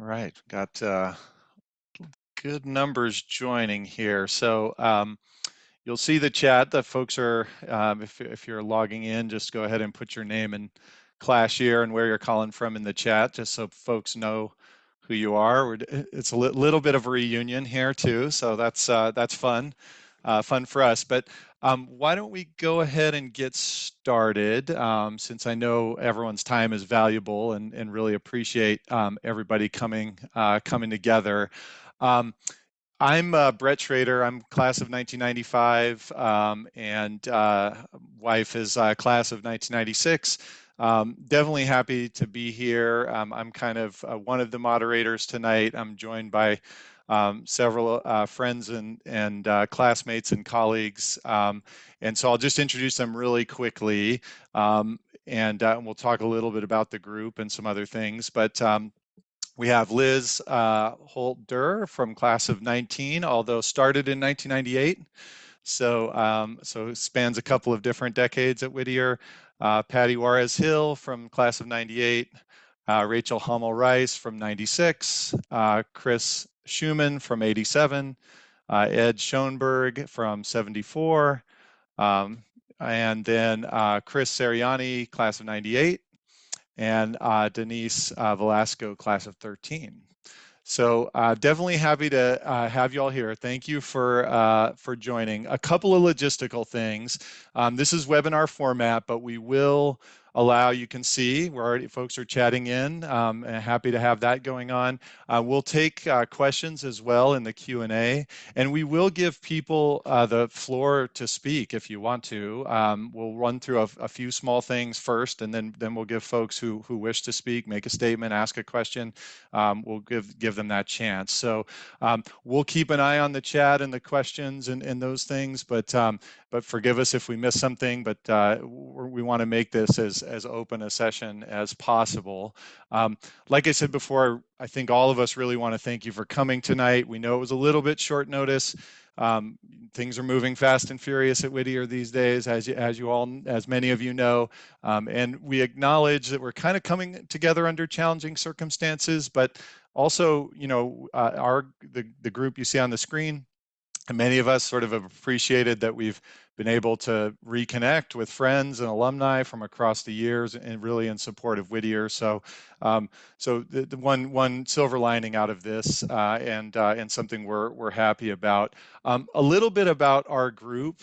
right, got good numbers joining here. So you'll see the chat that folks are, if you're logging in, just go ahead and put your name and class year and where you're calling from in the chat, just so folks know who you are. It's a little bit of a reunion here too, so that's fun, fun for us. But why don't we go ahead and get started, since I know everyone's time is valuable and really appreciate everybody coming together. Um, I'm Brett Schraeder. I'm class of 1995, and wife is class of 1996. Definitely happy to be here. I'm kind of one of the moderators tonight. I'm joined by several friends and classmates and colleagues. And so I'll just introduce them really quickly, and we'll talk a little bit about the group and some other things. But we have Liz Holt-Durr from class of 19, although started in 1998. So spans a couple of different decades at Whittier. Patty Juarez Hill from class of 98. Rachel Hummel-Rice from 96. Chris Schumann from 87. Ed Schoenberg from 74. And then Chris Seriani, class of 98. And Denise Velasco, class of 13. So definitely happy to have you all here. Thank you for joining. A couple of logistical things. This is webinar format, but we will allow, you can see, folks are chatting in, and happy to have that going on. We'll take questions as well in the Q&A, and we will give people the floor to speak if you want to. We'll run through a few small things first, and then we'll give folks who wish to speak, make a statement, ask a question, we'll give them that chance. So we'll keep an eye on the chat and the questions and those things, but forgive us if we miss something, but we want to make this as open a session as possible. Like I said before, I think all of us really want to thank you for coming tonight. We know it was a little bit short notice. Things are moving fast and furious at Whittier these days, as many of you know, and we acknowledge that we're kind of coming together under challenging circumstances, but also, you know, the group you see on the screen, and many of us sort of have appreciated that we've been able to reconnect with friends and alumni from across the years and really in support of Whittier. So the one silver lining out of this and something we're happy about. A little bit about our group.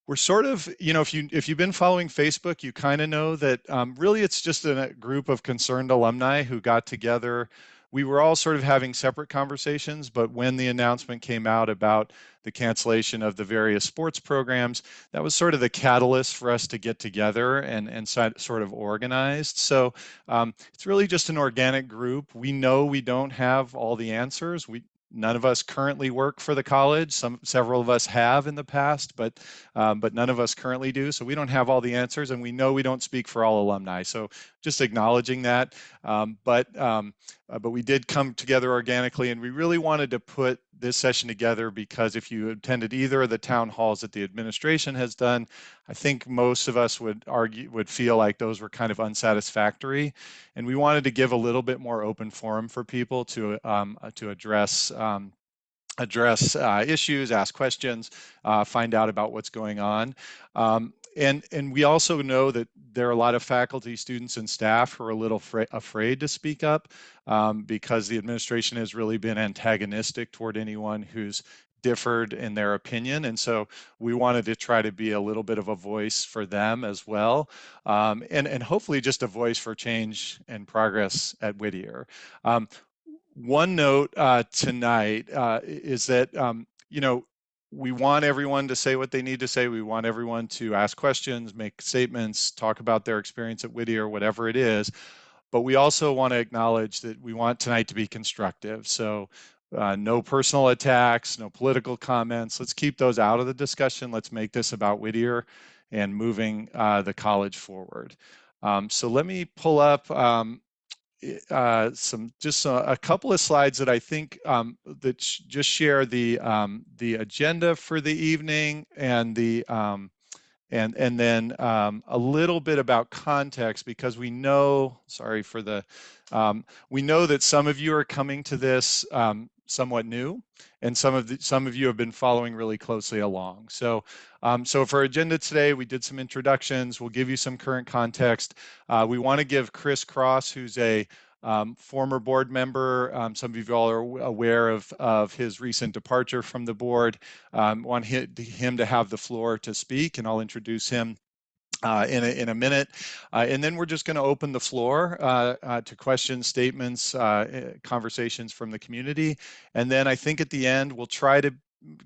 We're sort of, you know, if you've been following Facebook, you kind of know that really it's just a group of concerned alumni who got together. We were all sort of having separate conversations, but when the announcement came out about the cancellation of the various sports programs, that was sort of the catalyst for us to get together and sort of organized. So it's really just an organic group. We know we don't have all the answers. None of us currently work for the college. Several of us have in the past, but none of us currently do. So we don't have all the answers, and we know we don't speak for all alumni. So just acknowledging that. But we did come together organically, and we really wanted to put this session together because if you attended either of the town halls that the administration has done, I think most of us would feel like those were kind of unsatisfactory, and we wanted to give a little bit more open forum for people to address issues, ask questions, find out about what's going on. And we also know that there are a lot of faculty, students, and staff who are a little afraid to speak up because the administration has really been antagonistic toward anyone who's differed in their opinion. And so we wanted to try to be a little bit of a voice for them as well. And hopefully just a voice for change and progress at Whittier. One note tonight is that, you know, we want everyone to say what they need to say. We want everyone to ask questions, make statements, talk about their experience at Whittier, whatever it is. But we also want to acknowledge that we want tonight to be constructive. So no personal attacks, no political comments. Let's keep those out of the discussion. Let's make this about Whittier and moving the college forward. So let me pull up a couple of slides that I think that just share the agenda for the evening and and then a little bit about context, because we know, sorry for the, we know that some of you are coming to this somewhat new, and some of you have been following really closely along. So, so for our agenda today, we did some introductions. We'll give you some current context. We want to give Chris Cross, who's a former board member. Some of you all are aware of his recent departure from the board. Want him to have the floor to speak, and I'll introduce him in a minute. And then we're just going to open the floor to questions, statements, conversations from the community. And then I think at the end, we'll try to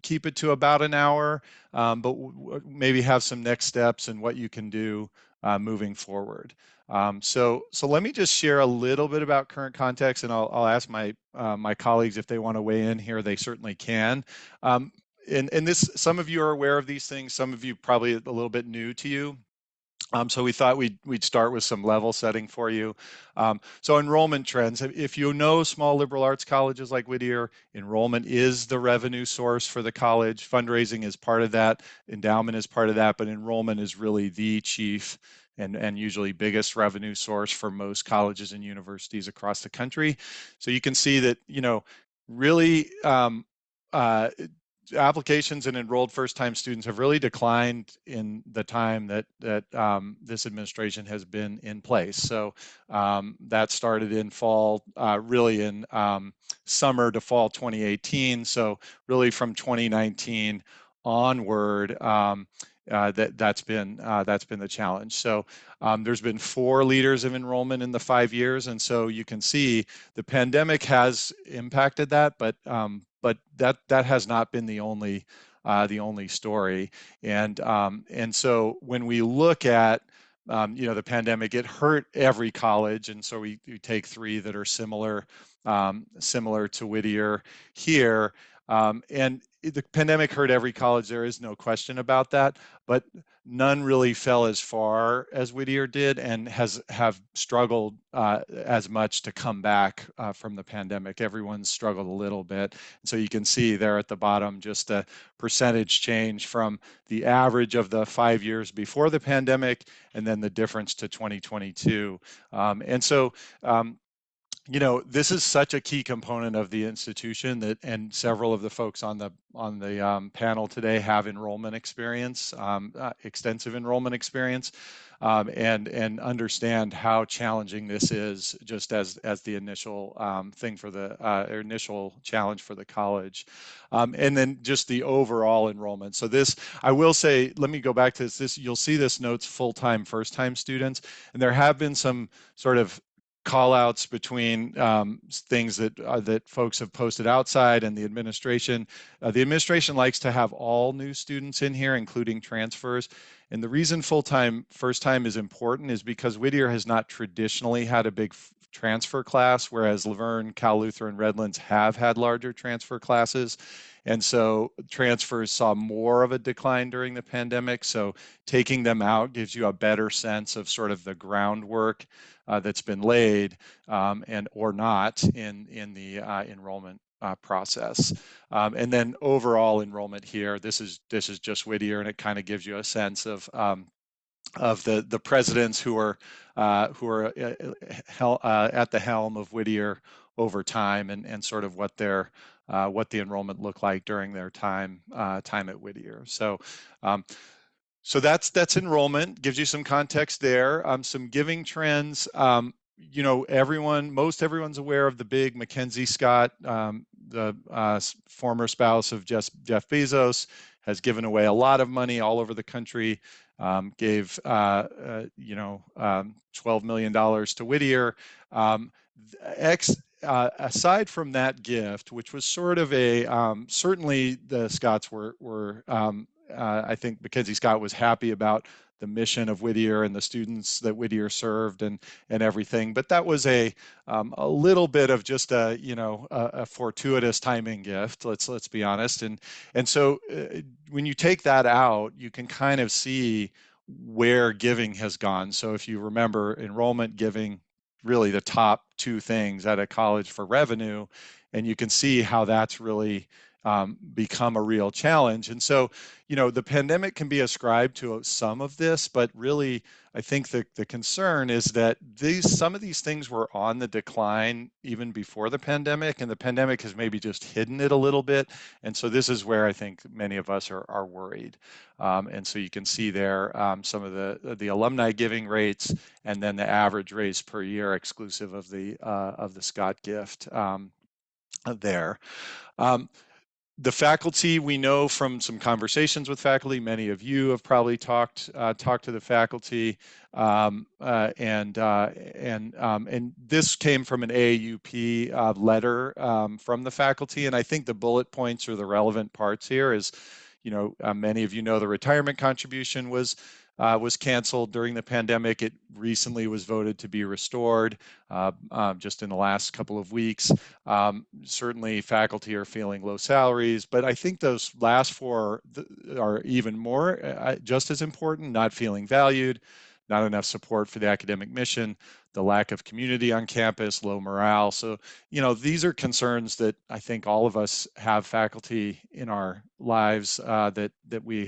keep it to about an hour, but maybe have some next steps and what you can do moving forward. So let me just share a little bit about current context, and I'll ask my my colleagues if they want to weigh in here. They certainly can. And this, some of you are aware of these things. Some of you probably a little bit new to you. So we thought we'd start with some level setting for you. So enrollment trends. If you know small liberal arts colleges like Whittier, enrollment is the revenue source for the college. Fundraising is part of that. Endowment is part of that, but enrollment is really the chief and usually biggest revenue source for most colleges and universities across the country. So you can see that, you know, really applications and enrolled first-time students have really declined in the time that this administration has been in place. So that started in fall, really in summer to fall 2018. So really from 2019 onward, that's been the challenge. So there's been 4 leaders of enrollment in the 5 years, and so you can see the pandemic has impacted that, but that has not been the only story. And so when we look at you know, the pandemic, it hurt every college, and so we take 3 that are similar to Whittier here. And the pandemic hurt every college. There is no question about that, but none really fell as far as Whittier did, and have struggled as much to come back from the pandemic. Everyone's struggled a little bit. So you can see there at the bottom just a percentage change from the average of the 5 years before the pandemic, and then the difference to 2022. And so you know, this is such a key component of the institution that, and several of the folks on the panel today have enrollment experience, extensive enrollment experience, and understand how challenging this is, just as the initial thing for the initial challenge for the college, and then just the overall enrollment. So this, I will say, let me go back to this. You'll see this notes full-time, first-time students, and there have been some sort of call outs between things that folks have posted outside and the administration. The administration likes to have all new students in here, including transfers. And the reason full-time, first-time is important is because Whittier has not traditionally had a big transfer class, whereas Laverne, Cal Lutheran, Redlands have had larger transfer classes. And so transfers saw more of a decline during the pandemic. So taking them out gives you a better sense of sort of the groundwork that's been laid and or not in the enrollment process. And then overall enrollment here, this is just Whittier, and it kind of gives you a sense of the presidents who are at the helm of Whittier over time, and sort of what their what the enrollment looked like during their time at Whittier. So so that's enrollment, gives you some context there. Some giving trends. You know, most everyone's aware of the big Mackenzie Scott, the former spouse of Jeff Bezos, has given away a lot of money all over the country. Gave you know, $12 million to Whittier. Aside from that gift, which was sort of a certainly the Scotts were I think Mackenzie Scott was happy about the mission of Whittier and the students that Whittier served and everything, but that was a little bit of just a, you know, a fortuitous timing gift. Let's be honest. And so when you take that out, you can kind of see where giving has gone. So if you remember, enrollment, giving, really the top 2 things at a college for revenue, and you can see how that's really become a real challenge. And so, the pandemic can be ascribed to some of this, but really, I think the concern is that some of these things were on the decline even before the pandemic, and the pandemic has maybe just hidden it a little bit. And so this is where I think many of us are worried. And so you can see there some of the alumni giving rates, and then the average raise per year exclusive of the Scott gift there. Um, the faculty, we know from some conversations with faculty, many of you have probably talked to the faculty, and this came from an AAUP letter from the faculty, and I think the bullet points are the relevant parts here. Is many of you know the retirement contribution was canceled during the pandemic. It recently was voted to be restored just in the last couple of weeks. Certainly faculty are feeling low salaries, but I think those last four are even more, just as important: not feeling valued, not enough support for the academic mission, the lack of community on campus, low morale. So, these are concerns that I think all of us have faculty in our lives that we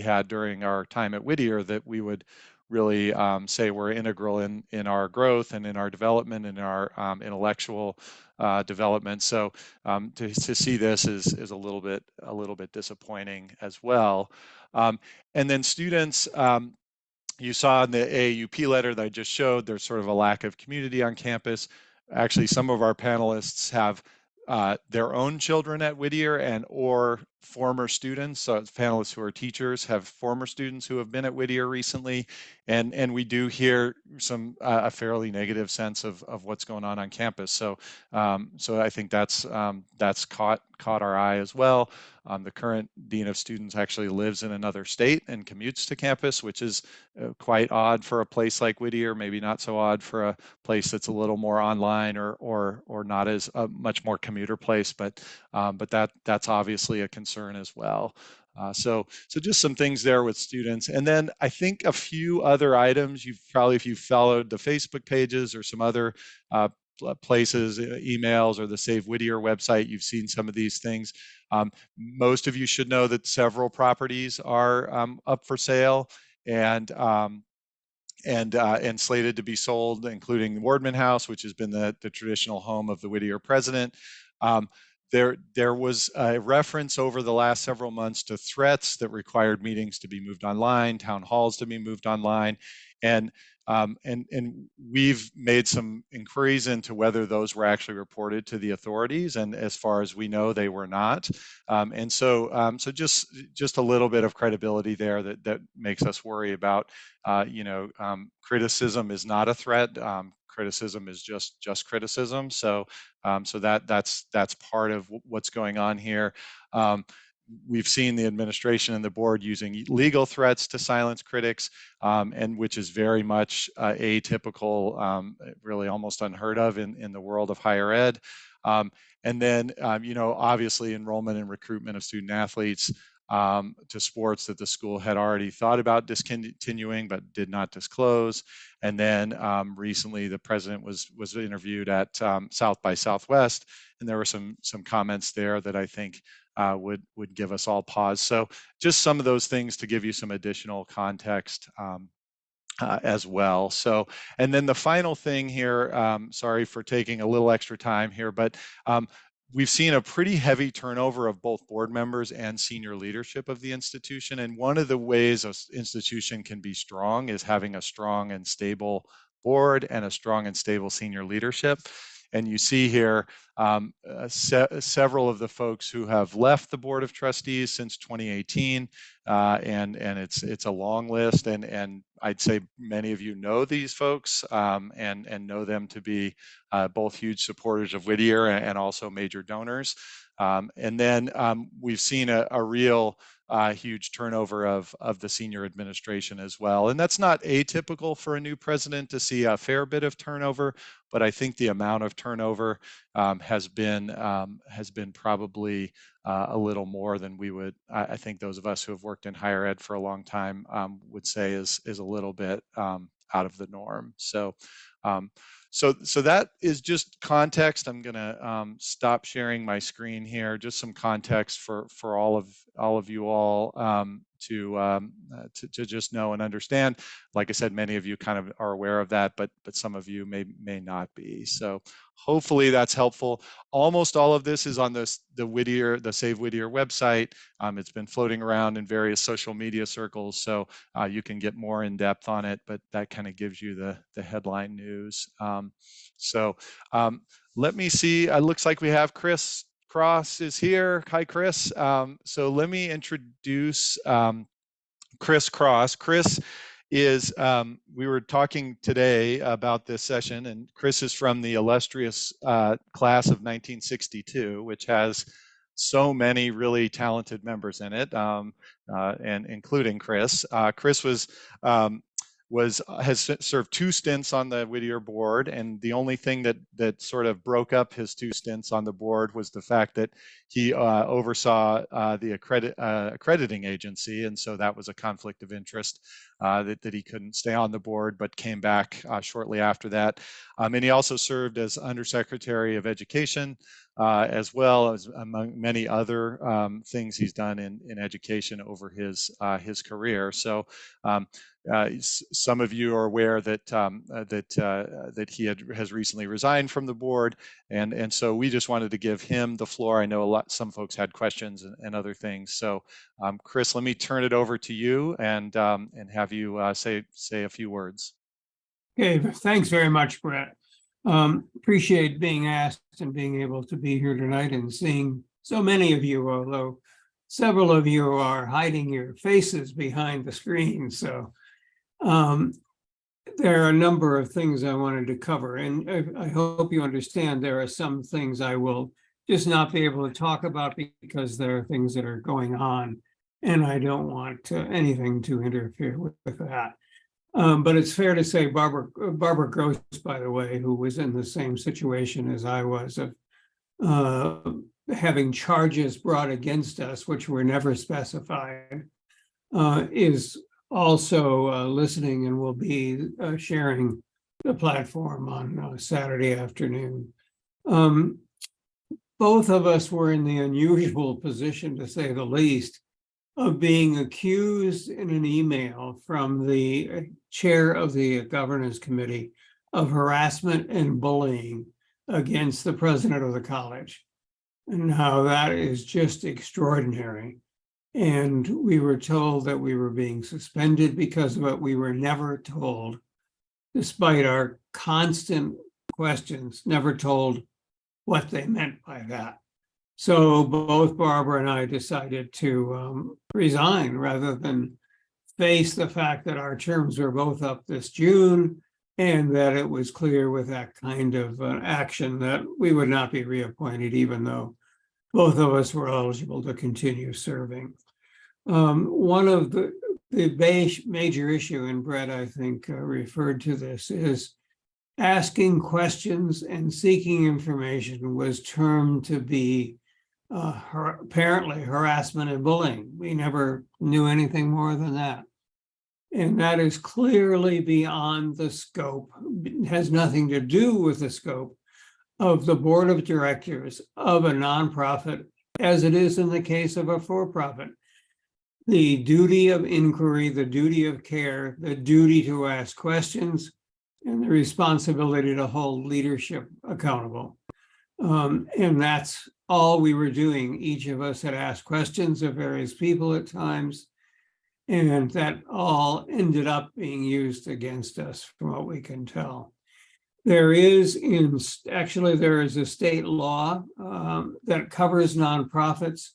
had during our time at Whittier that we would really say were integral in our growth and in our development and our intellectual development. So to see this is a little bit disappointing as well. And then students, you saw in the AAUP letter that I just showed, there's sort of a lack of community on campus. Actually, some of our panelists have their own children at Whittier or former students. So panelists who are teachers have former students who have been at Whittier recently, and we do hear some a fairly negative sense of what's going on campus. So so I think that's caught our eye as well. The current dean of students actually lives in another state and commutes to campus, which is quite odd for a place like Whittier. Maybe not so odd for a place that's a little more online or not as much more commuter place, but that's obviously a concern as well. So just some things there with students. And then I think a few other items, if you've followed the Facebook pages or some other places, emails, or the Save Whittier website, you've seen some of these things. Most of you should know that several properties are up for sale and slated to be sold, including Wardman House, which has been the traditional home of the Whittier president. There was a reference over the last several months to threats that required meetings to be moved online, town halls to be moved online, and we've made some inquiries into whether those were actually reported to the authorities, and as far as we know, they were not. So just a little bit of credibility there that makes us worry about. Criticism is not a threat. Criticism is just criticism. So that's part of what's going on here. We've seen the administration and the board using legal threats to silence critics, and which is very much atypical, really almost unheard of in the world of higher ed. And then, obviously enrollment and recruitment of student athletes to sports that the school had already thought about discontinuing but did not disclose. And then recently the president was interviewed at South by Southwest, and there were some comments there that I think would give us all pause. So just some of those things to give you some additional context as well. So, and then the final thing here, sorry for taking a little extra time here, but we've seen a pretty heavy turnover of both board members and senior leadership of the institution. And one of the ways an institution can be strong is having a strong and stable board and a strong and stable senior leadership. And you see here several of the folks who have left the Board of Trustees since 2018, and it's a long list, and I'd say many of you know these folks and know them to be both huge supporters of Whittier and also major donors. And then we've seen a real huge turnover of the senior administration as well. And that's not atypical for a new president to see a fair bit of turnover, but I think the amount of turnover has been probably a little more than we would. I think those of us who have worked in higher ed for a long time would say is a little bit the norm. So so that is just context. I'm going to stop sharing my screen here. Just some context for all of you all to just know and understand. Like I said, many of you kind of are aware of that, but some of you may not be. So hopefully that's helpful. Almost all of this is on the Save Whittier website. It's been floating around in various social media circles, so you can get more in depth on it, but that kind of gives you the headline news. Let me see. It looks like we have Chris Cross is here. Hi, Chris. So let me introduce Chris Cross. Chris is, we were talking today about this session, and Chris is from the illustrious class of 1962, which has so many really talented members in it, and including Chris. Chris has served 2 stints on the Whittier board, and the only thing that sort of broke up his 2 stints on the board was the fact that he oversaw the accrediting agency, and so that was a conflict of interest that he couldn't stay on the board, but came back shortly after that. And he also served as Undersecretary of Education, as well as among many other things he's done in education over his career. So some of you are aware that that he has recently resigned from the board, and so we just wanted to give him the floor. I know some folks had questions and other things. So Chris, let me turn it over to you and have you say a few words. Okay, thanks very much, Brett. Appreciate being asked and being able to be here tonight and seeing so many of you, although several of you are hiding your faces behind the screen. So there are a number of things I wanted to cover, and I hope you understand there are some things I will just not be able to talk about because there are things that are going on, and I don't want anything to interfere with that. But it's fair to say Barbara Gross, by the way, who was in the same situation as I was of having charges brought against us, which were never specified, is also listening and will be sharing the platform on Saturday afternoon. Both of us were in the unusual position, to say the least, of being accused in an email from the chair of the governance committee of harassment and bullying against the president of the college. And how that is just extraordinary. And we were told that we were being suspended because of it. We were never told, despite our constant questions, never told what they meant by that. So both Barbara and I decided to resign rather than face the fact that our terms were both up this June, and that it was clear with that kind of action that we would not be reappointed, even though both of us were eligible to continue serving. One of the major issue, and Brett, I think, referred to this, is asking questions and seeking information was termed to be apparently harassment and bullying. We never knew anything more than that. And that is clearly beyond the scope, it has nothing to do with the scope of the board of directors of a nonprofit, as it is in the case of a for-profit. The duty of inquiry, the duty of care, the duty to ask questions, and the responsibility to hold leadership accountable. And that's all we were doing. Each of us had asked questions of various people at times, and that all ended up being used against us from what we can tell. There is a state law that covers nonprofits.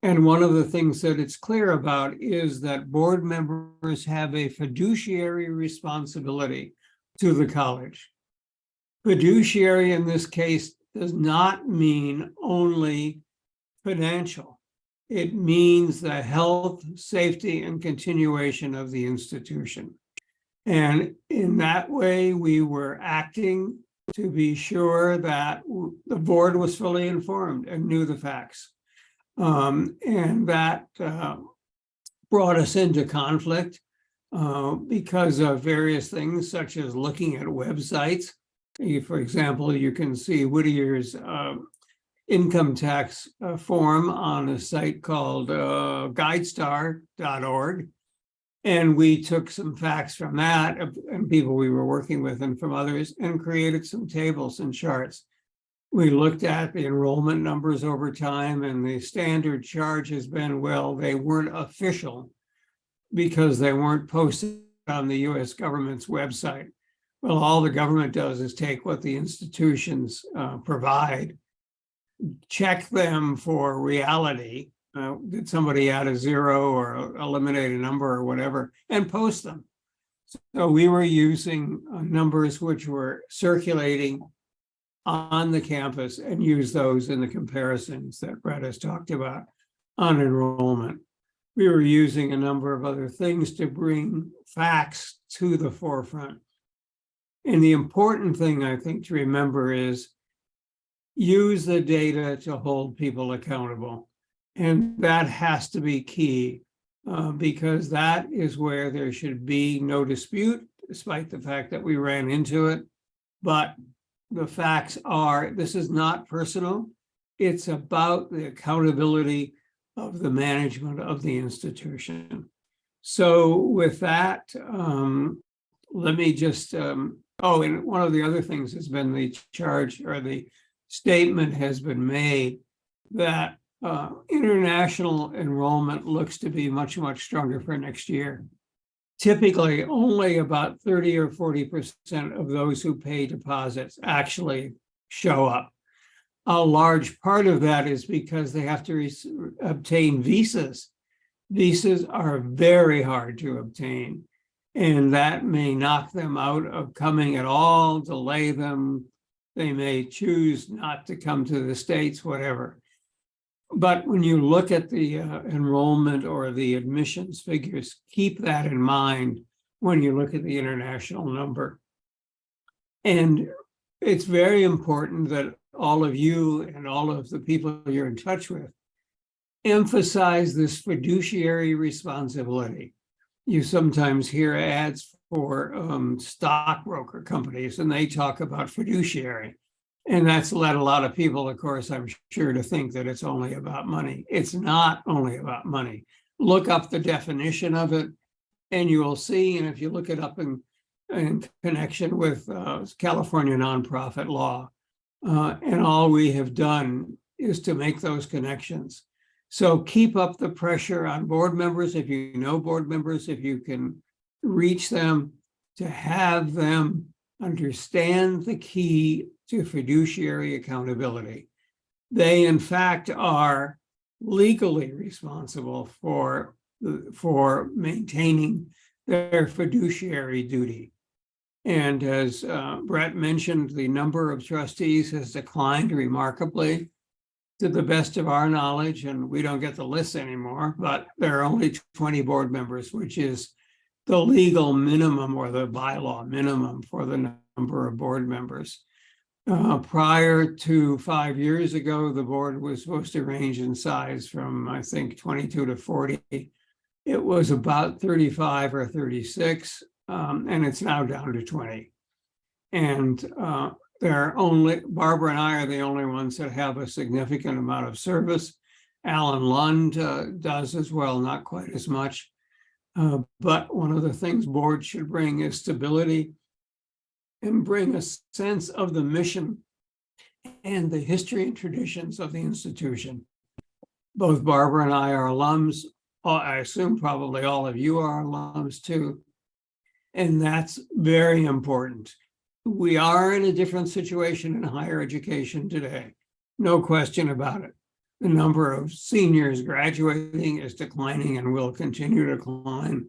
And one of the things that it's clear about is that board members have a fiduciary responsibility to the college. Fiduciary in this case does not mean only financial. It means the health, safety, and continuation of the institution. And in that way, we were acting to be sure that the board was fully informed and knew the facts. And that brought us into conflict. because of various things such as looking at websites. For example, you can see Whittier's income tax form on a site called guidestar.org. And we took some facts from that and people we were working with and from others and created some tables and charts. We looked at the enrollment numbers over time, and the standard charge has been, well, they weren't official because they weren't posted on the US government's website. Well, all the government does is take what the institutions provide, check them for reality. Did somebody add a zero or eliminate a number or whatever, and post them. So we were using numbers which were circulating on the campus and use those in the comparisons that Brett has talked about on enrollment. We were using a number of other things to bring facts to the forefront. And the important thing I think to remember is use the data to hold people accountable. And that has to be key because that is where there should be no dispute, despite the fact that we ran into it. But the facts are, this is not personal. It's about the accountability of the management of the institution. So with that, let me just, and one of the other things has been the charge or the statement has been made that international enrollment looks to be much, much stronger for next year. Typically, only about 30 or 40% of those who pay deposits actually show up. A large part of that is because they have to obtain visas. Visas are very hard to obtain, and that may knock them out of coming at all, delay them. They may choose not to come to the States, whatever. But when you look at the enrollment or the admissions figures, keep that in mind when you look at the international number. And it's very important that all of you and all of the people you're in touch with emphasize this fiduciary responsibility. You sometimes hear ads for stockbroker companies, and they talk about fiduciary. And that's led a lot of people, of course, I'm sure, to think that it's only about money. It's not only about money. Look up the definition of it, and you will see, and if you look it up in connection with California nonprofit law, and all we have done is to make those connections. So keep up the pressure on board members, if you know board members, if you can reach them, to have them understand the key to fiduciary accountability. They, in fact, are legally responsible for maintaining their fiduciary duty. And as Brett mentioned, the number of trustees has declined remarkably to the best of our knowledge, and we don't get the list anymore, but there are only 20 board members, which is the legal minimum or the bylaw minimum for the number of board members. Prior to 5 years ago, the board was supposed to range in size from, I think, 22 to 40. It was about 35 or 36, and it's now down to 20. And Barbara and I are the only ones that have a significant amount of service. Alan Lund does as well, not quite as much. But one of the things boards should bring is stability and bring a sense of the mission and the history and traditions of the institution. Both Barbara and I are alums. I assume probably all of you are alums too. And that's very important. We are in a different situation in higher education today. No question about it. The number of seniors graduating is declining and will continue to decline.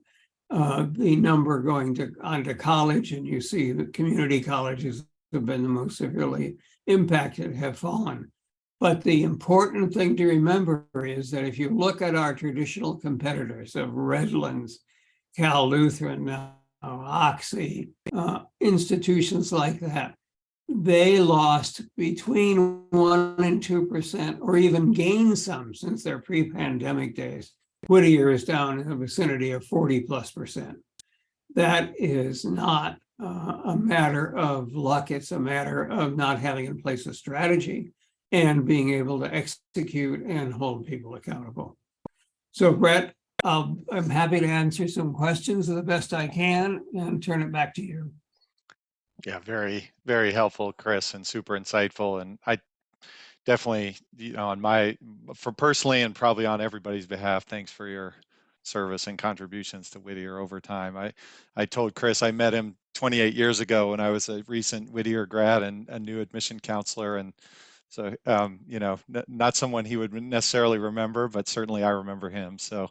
The number going on to college, and you see the community colleges have been the most severely impacted, have fallen. But the important thing to remember is that if you look at our traditional competitors of Redlands, Cal Lutheran, Oxy, institutions like that, they lost between 1% and 2%, or even gained some since their pre-pandemic days. Whittier is down in the vicinity of 40+%. That is not a matter of luck. It's a matter of not having in place a strategy and being able to execute and hold people accountable. So Brett, I'm happy to answer some questions the best I can and turn it back to you. Yeah, very, very helpful, Chris, and super insightful. And I definitely, for personally and probably on everybody's behalf, thanks for your service and contributions to Whittier over time. I told Chris I met him 28 years ago when I was a recent Whittier grad and a new admission counselor. And so, not someone he would necessarily remember, but certainly I remember him. So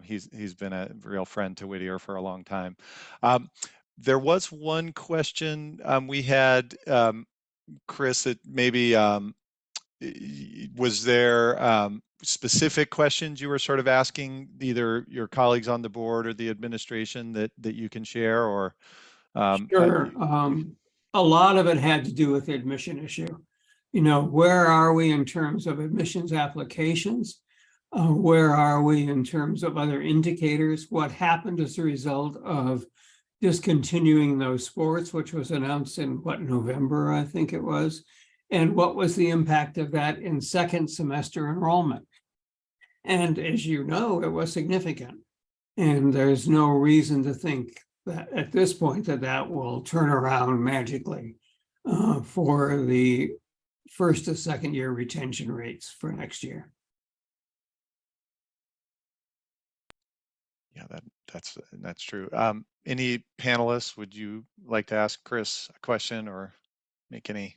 he's been a real friend to Whittier for a long time. There was one question we had, Chris, that maybe was there specific questions you were sort of asking either your colleagues on the board or the administration that you can share, or Sure. A lot of it had to do with the admission issue. Where are we in terms of admissions applications? Where are we in terms of other indicators? What happened as a result of discontinuing those sports, which was announced in November, I think it was. And what was the impact of that in second semester enrollment? And as you know, it was significant. And there's no reason to think that at this point that will turn around magically for the first to second year retention rates for next year. Yeah, that's true. Any panelists, would you like to ask Chris a question or make any?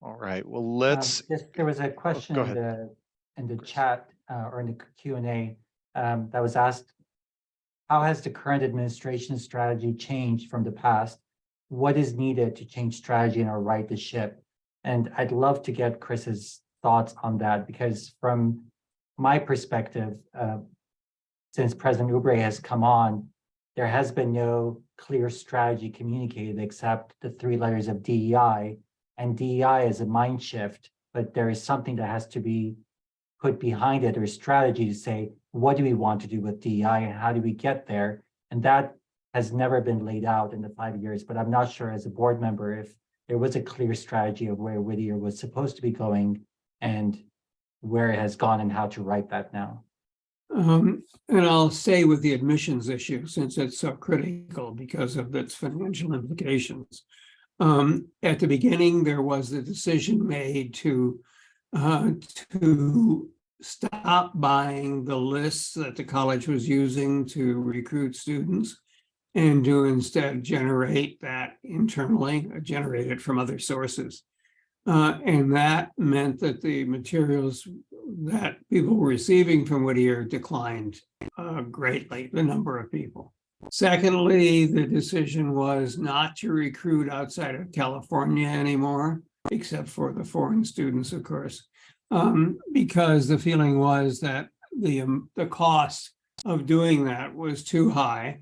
All right, well, let's. Yes, there was a question Go in ahead. the chat or in the Q&A that was asked, how has the current administration strategy changed from the past? What is needed to change strategy and right the ship? And I'd love to get Chris's thoughts on that, because from my perspective, since President Oubre has come on, there has been no clear strategy communicated except the 3 letters of DEI. And DEI is a mind shift, but there is something that has to be put behind it, or strategy to say, what do we want to do with DEI and how do we get there? And that has never been laid out in the 5 years, but I'm not sure as a board member if there was a clear strategy of where Whittier was supposed to be going and where it has gone and how to write that now. And I'll stay with the admissions issue since it's so critical because of its financial implications. At the beginning, there was the decision made to stop buying the lists that the college was using to recruit students and to instead generate that internally, generate it from other sources. And that meant that the materials that people were receiving from Whittier declined greatly, the number of people. Secondly, the decision was not to recruit outside of California anymore, except for the foreign students, of course, because the feeling was that the cost of doing that was too high,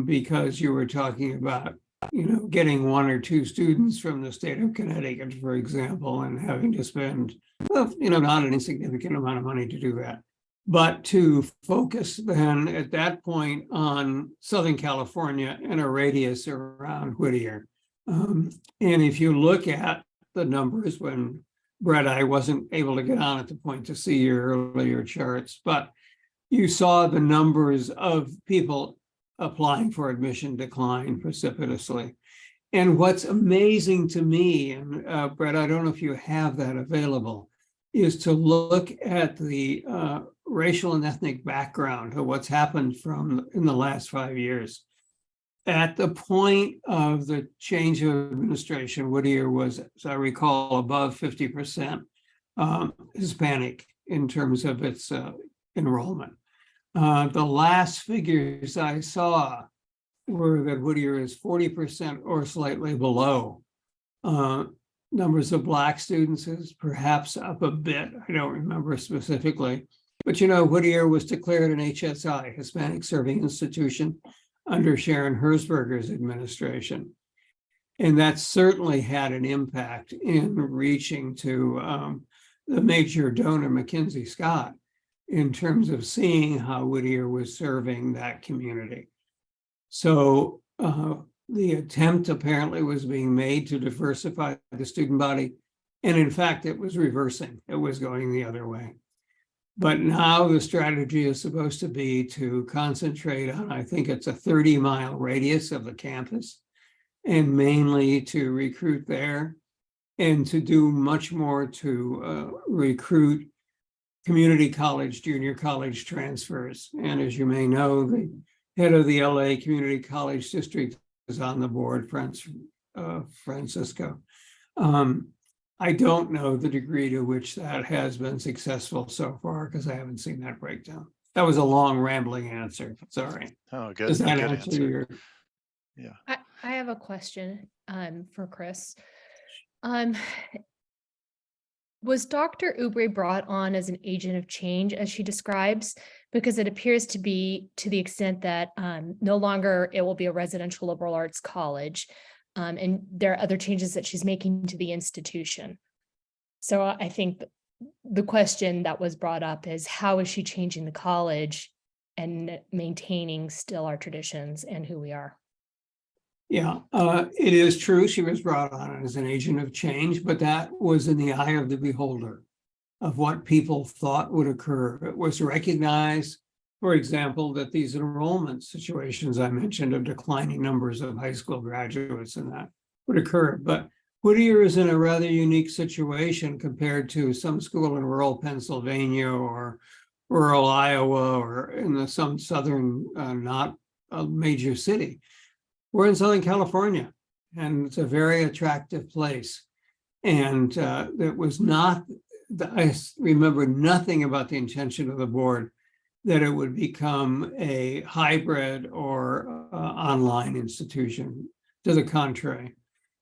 because you were talking about getting 1 or 2 students from the state of Connecticut, for example, and having to spend, not an insignificant amount of money to do that. But to focus then at that point on Southern California and a radius around Whittier. And if you look at the numbers, when Brett, I wasn't able to get on at the point to see your earlier charts, but you saw the numbers of people applying for admission decline precipitously. And what's amazing to me, and Brett, I don't know if you have that available, is to look at the racial and ethnic background of what's happened in the last 5 years. At the point of the change of administration, Whittier was, as I recall, above 50% Hispanic in terms of its enrollment. The last figures I saw were that Whittier is 40% or slightly below. Numbers of Black students is perhaps up a bit. I don't remember specifically. But Whittier was declared an HSI, Hispanic Serving Institution, under Sharon Herzberger's administration. And that certainly had an impact in reaching to the major donor, Mackenzie Scott, in terms of seeing how Whittier was serving that community. So the attempt apparently was being made to diversify the student body. And in fact, it was reversing. It was going the other way. But now the strategy is supposed to be to concentrate on, I think it's a 30-mile radius of the campus, and mainly to recruit there, and to do much more to recruit community college, junior college transfers. And as you may know, the head of the LA Community College District is on the board, Francisco. I don't know the degree to which that has been successful so far, because I haven't seen that breakdown. That was a long rambling answer. Sorry. Oh, good. Does that Good answer answer. your? Yeah. I have a question for Chris. Was Dr. Oubre brought on as an agent of change, as she describes? Because it appears to be to the extent that no longer it will be a residential liberal arts college, and there are other changes that she's making to the institution. So I think the question that was brought up is, how is she changing the college and maintaining still our traditions and who we are? Yeah, it is true. She was brought on as an agent of change, but that was in the eye of the beholder of what people thought would occur. It was recognized, for example, that these enrollment situations I mentioned of declining numbers of high school graduates and that would occur. But Whittier is in a rather unique situation compared to some school in rural Pennsylvania or rural Iowa or in some southern, not a major city. We're in Southern California, and it's a very attractive place. And it was not, I remember nothing about the intention of the board that it would become a hybrid or online institution. To the contrary.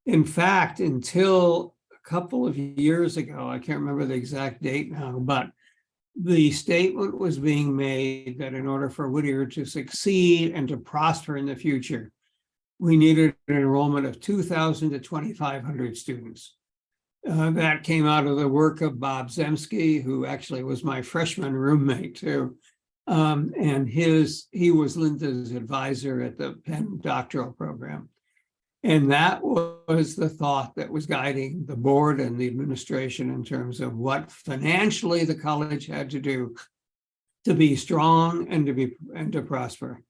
In fact, until a couple of years ago, I can't remember the exact date now, but the statement was being made that in order for Whittier to succeed and to prosper in the future, we needed an enrollment of 2,000 to 2,500 students. That came out of the work of Bob Zemsky, who actually was my freshman roommate too. And he was Linda's advisor at the Penn doctoral program. And that was the thought that was guiding the board and the administration in terms of what financially the college had to do to be strong and to prosper.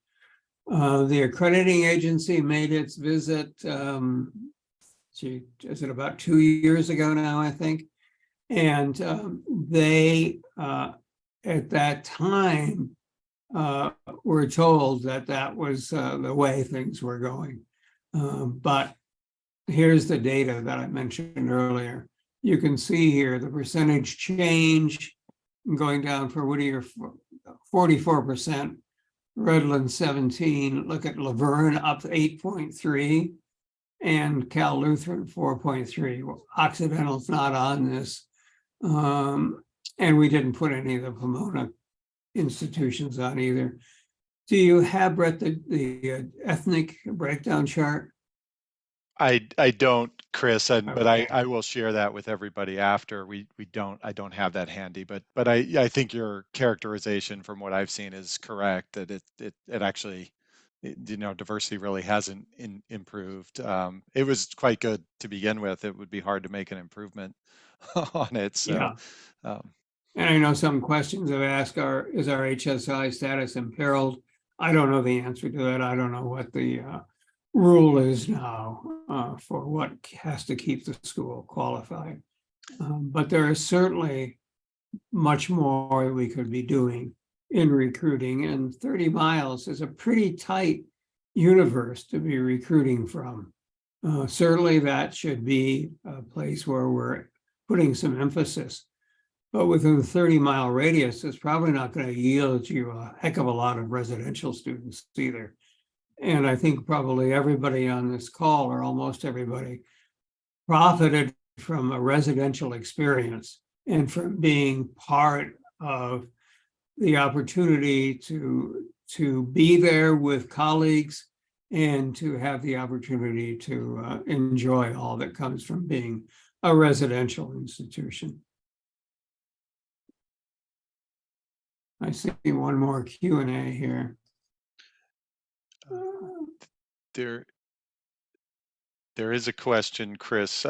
The accrediting agency made its visit, is it about 2 years ago now, I think? And they, at that time, were told that that was the way things were going. But here's the data that I mentioned earlier. You can see here the percentage change going down for Whittier, 44%. Redland 17, look at Laverne up 8.3 and Cal Lutheran 4.3. Well, Occidental's not on this. And we didn't put any of the Pomona institutions on either. Do you have, Brett, the ethnic breakdown chart? I don't, Chris, but Okay. I will share that with everybody after. I don't have that handy, but I think your characterization from what I've seen is correct, that it actually, diversity really hasn't improved. It was quite good to begin with. It would be hard to make an improvement on it. So, Yeah. And I know some questions have asked, is our HSI status imperiled? I don't know the answer to that. I don't know what the rule is now for what has to keep the school qualified. But there is certainly much more we could be doing in recruiting, and 30 miles is a pretty tight universe to be recruiting from. Certainly that should be a place where we're putting some emphasis. But within a 30-mile radius, it's probably not going to yield you a heck of a lot of residential students either. And I think probably everybody on this call, or almost everybody, profited from a residential experience and from being part of the opportunity to be there with colleagues and to have the opportunity to enjoy all that comes from being a residential institution. I see one more Q&A here. There is a question, Chris.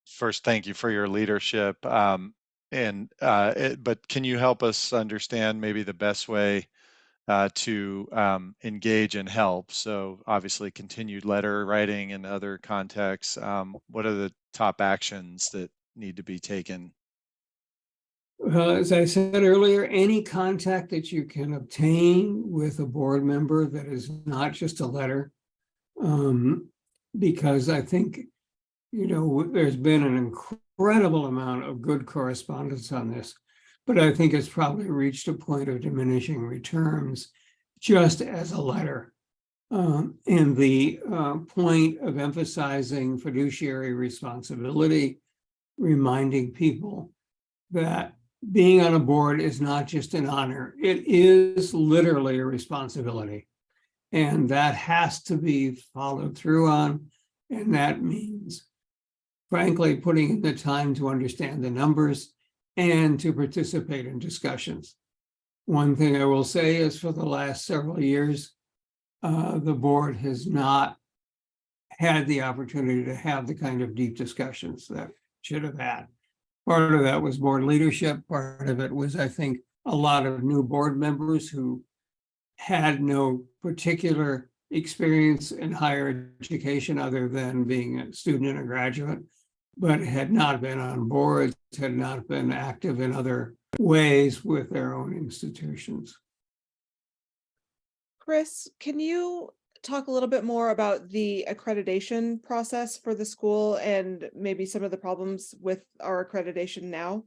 First, thank you for your leadership. But can you help us understand maybe the best way to engage and help? So obviously continued letter writing and other contexts. What are the top actions that need to be taken? Well, as I said earlier, any contact that you can obtain with a board member that is not just a letter, because I think, you know, there's been an incredible amount of good correspondence on this, but I think it's probably reached a point of diminishing returns just as a letter. And the point of emphasizing fiduciary responsibility, reminding people that being on a board is not just an honor, it is literally a responsibility. And that has to be followed through on. And that means, frankly, putting in the time to understand the numbers and to participate in discussions. One thing I will say is for the last several years, the board has not had the opportunity to have the kind of deep discussions that it should have had. Part of that was board leadership. Part of it was, I think, a lot of new board members who had no particular experience in higher education other than being a student and a graduate, but had not been on boards, had not been active in other ways with their own institutions. Chris, can you talk a little bit more about the accreditation process for the school and maybe some of the problems with our accreditation now?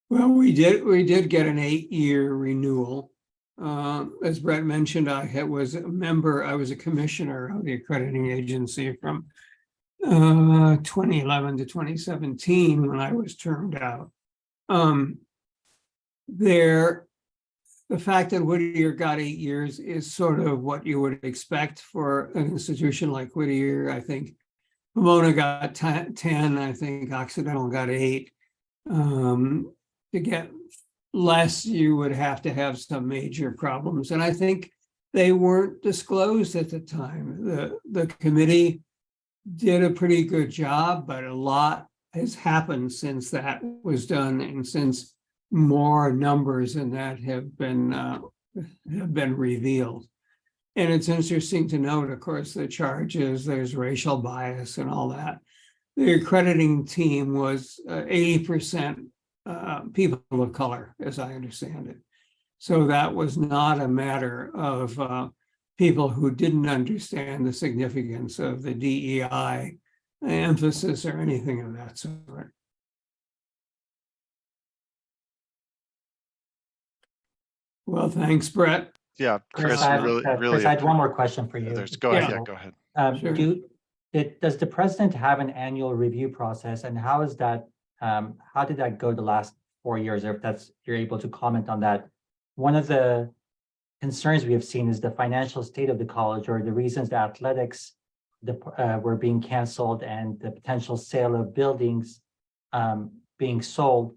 Well, we did get an 8-year renewal. As Brett mentioned, I was a commissioner of the accrediting agency from 2011 to 2017 when I was termed out. The fact that Whittier got 8 years is sort of what you would expect for an institution like Whittier. I think Pomona got 10, I think Occidental got 8. To get less, you would have to have some major problems. And I think they weren't disclosed at the time. The committee did a pretty good job, but a lot has happened since that was done and since more numbers than that have been revealed. And it's interesting to note, of course, the charges, there's racial bias and all that. The accrediting team was 80% people of color, as I understand it. So that was not a matter of people who didn't understand the significance of the DEI emphasis or anything of that sort. Well, thanks, Brett. Yeah, Chris, Chris, I really, Chris, I had one more question for you. Go ahead. Yeah. Yeah, go ahead. Sure. Does the president have an annual review process, and how is that? How did that go the last 4 years? Or if you're able to comment on that. One of the concerns we have seen is the financial state of the college, or the reasons that athletics were being canceled and the potential sale of buildings being sold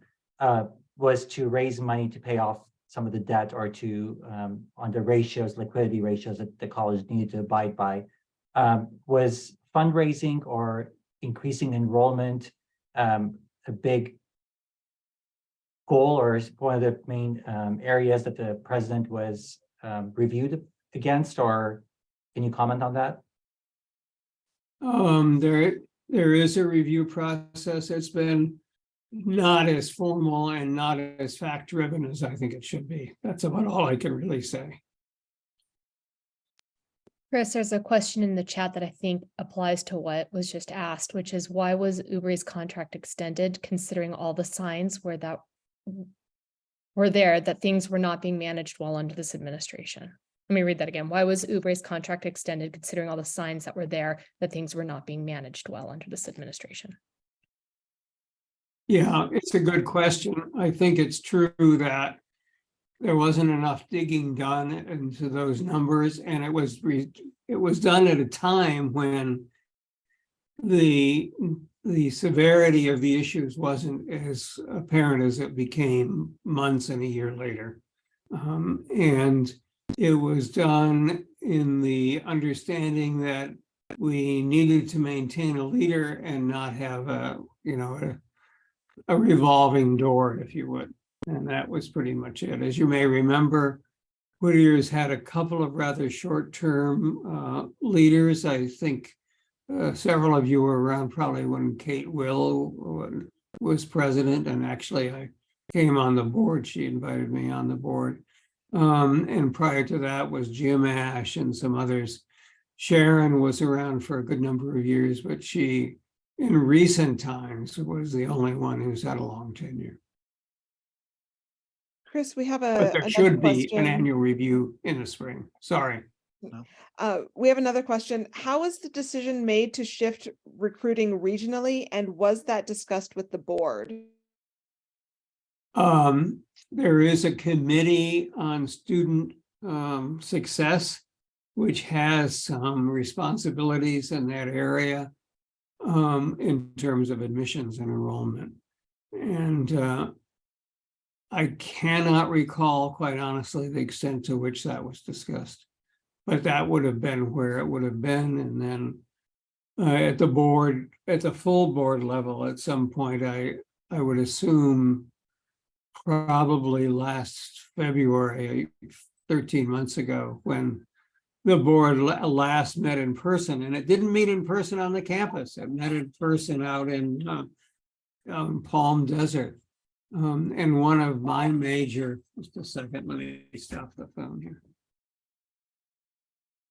was to raise money to pay off some of the debt, or to on the ratios, liquidity ratios that the college needed to abide by. Was fundraising or increasing enrollment a big goal, or one of the main areas that the president was reviewed against, or can you comment on that? There is a review process. It's been not as formal and not as fact-driven as I think it should be. That's about all I can really say. Chris, there's a question in the chat that I think applies to what was just asked, which is why was Ubre's contract extended, considering all the signs were there that things were not being managed well under this administration? Let me read that again. Why was Ubre's contract extended, considering all the signs that were there that things were not being managed well under this administration? Yeah, it's a good question. I think it's true that there wasn't enough digging done into those numbers, and it was done at a time when the severity of the issues wasn't as apparent as it became months and a year later. And it was done in the understanding that we needed to maintain a leader and not have a revolving door, if you would. And that was pretty much it. As you may remember, Whittier's had a couple of rather short-term leaders. I think several of you were around probably when Kate Will was president, and actually I came on the board. She invited me on the board. And prior to that was Jim Ash and some others. Sharon was around for a good number of years, but she, in recent times, was the only one who's had a long tenure. Chris, we have But there another should be an question. annual review in the spring. Sorry. We have another question. How was the decision made to shift recruiting regionally, and was that discussed with the board? There is a committee on student success, which has some responsibilities in that area in terms of admissions and enrollment. And I cannot recall, quite honestly, the extent to which that was discussed. But that would have been where it would have been. And then at the board, at the full board level, at some point, I would assume probably last February, 13 months ago, when the board last met in person. And it didn't meet in person on the campus. It met in person out in Palm Desert. And one of my major, just a second, let me stop the phone here.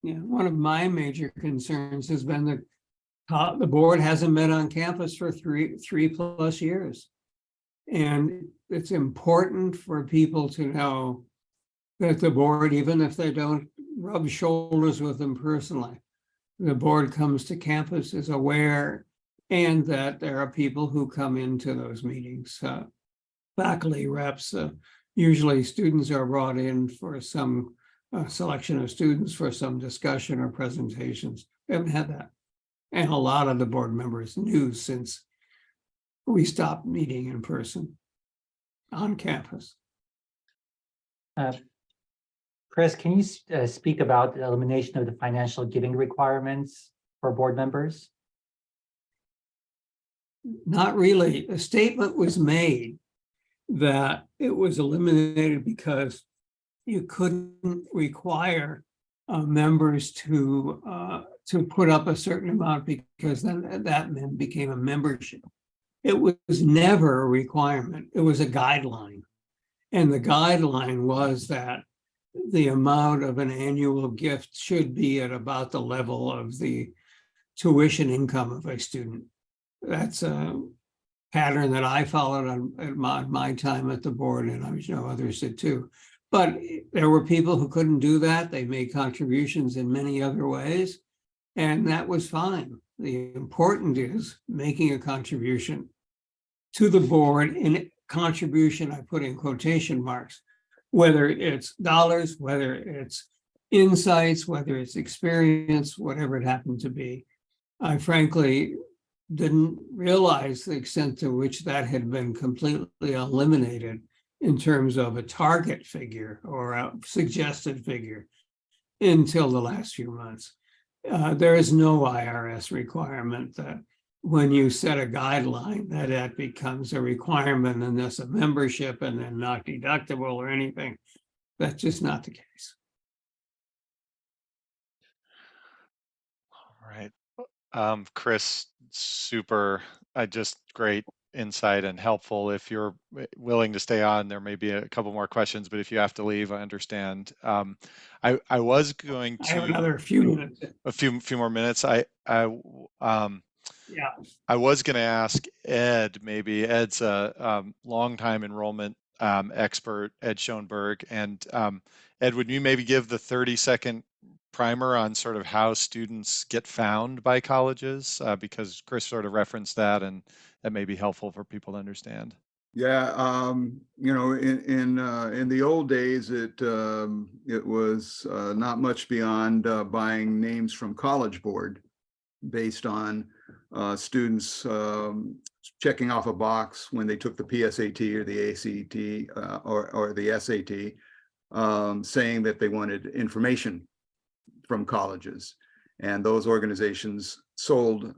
Yeah, one of my major concerns has been that the board hasn't met on campus for three plus years. And it's important for people to know that the board, even if they don't rub shoulders with them personally, the board comes to campus, is aware, and that there are people who come into those meetings. Faculty reps, usually students are brought in for some selection of students for some discussion or presentations. We haven't had that. And a lot of the board members knew since we stopped meeting in person on campus. Chris, can you speak about the elimination of the financial giving requirements for board members? Not really. A statement was made that it was eliminated because you couldn't require members to put up a certain amount, because then that then became a membership. It was never a requirement. It was a guideline. And the guideline was that the amount of an annual gift should be at about the level of the tuition income of a student. That's a pattern that I followed at my time at the board, and I'm sure others did too. But there were people who couldn't do that. They made contributions in many other ways, and that was fine. The important is making a contribution to the board. In contribution, I put in quotation marks, whether it's dollars, whether it's insights, whether it's experience, whatever it happened to be. I frankly didn't realize the extent to which that had been completely eliminated in terms of a target figure or a suggested figure until the last few months. There is no IRS requirement that when you set a guideline that becomes a requirement and there's a membership and then not deductible or anything. That's just not the case. All right. Chris, super, just great insight and helpful. If you're willing to stay on, there may be a couple more questions, but if you have to leave, I understand. I was going to I have another few minutes. A few more minutes. Yeah. I was going to ask Ed, maybe Ed's a longtime enrollment expert, Ed Schoenberg. And Ed, would you maybe give the 30-second primer on sort of how students get found by colleges? Because Chris sort of referenced that, and that may be helpful for people to understand. Yeah, in the old days, it was not much beyond buying names from College Board based on students checking off a box when they took the PSAT or the ACT or the SAT, saying that they wanted information from colleges, and those organizations sold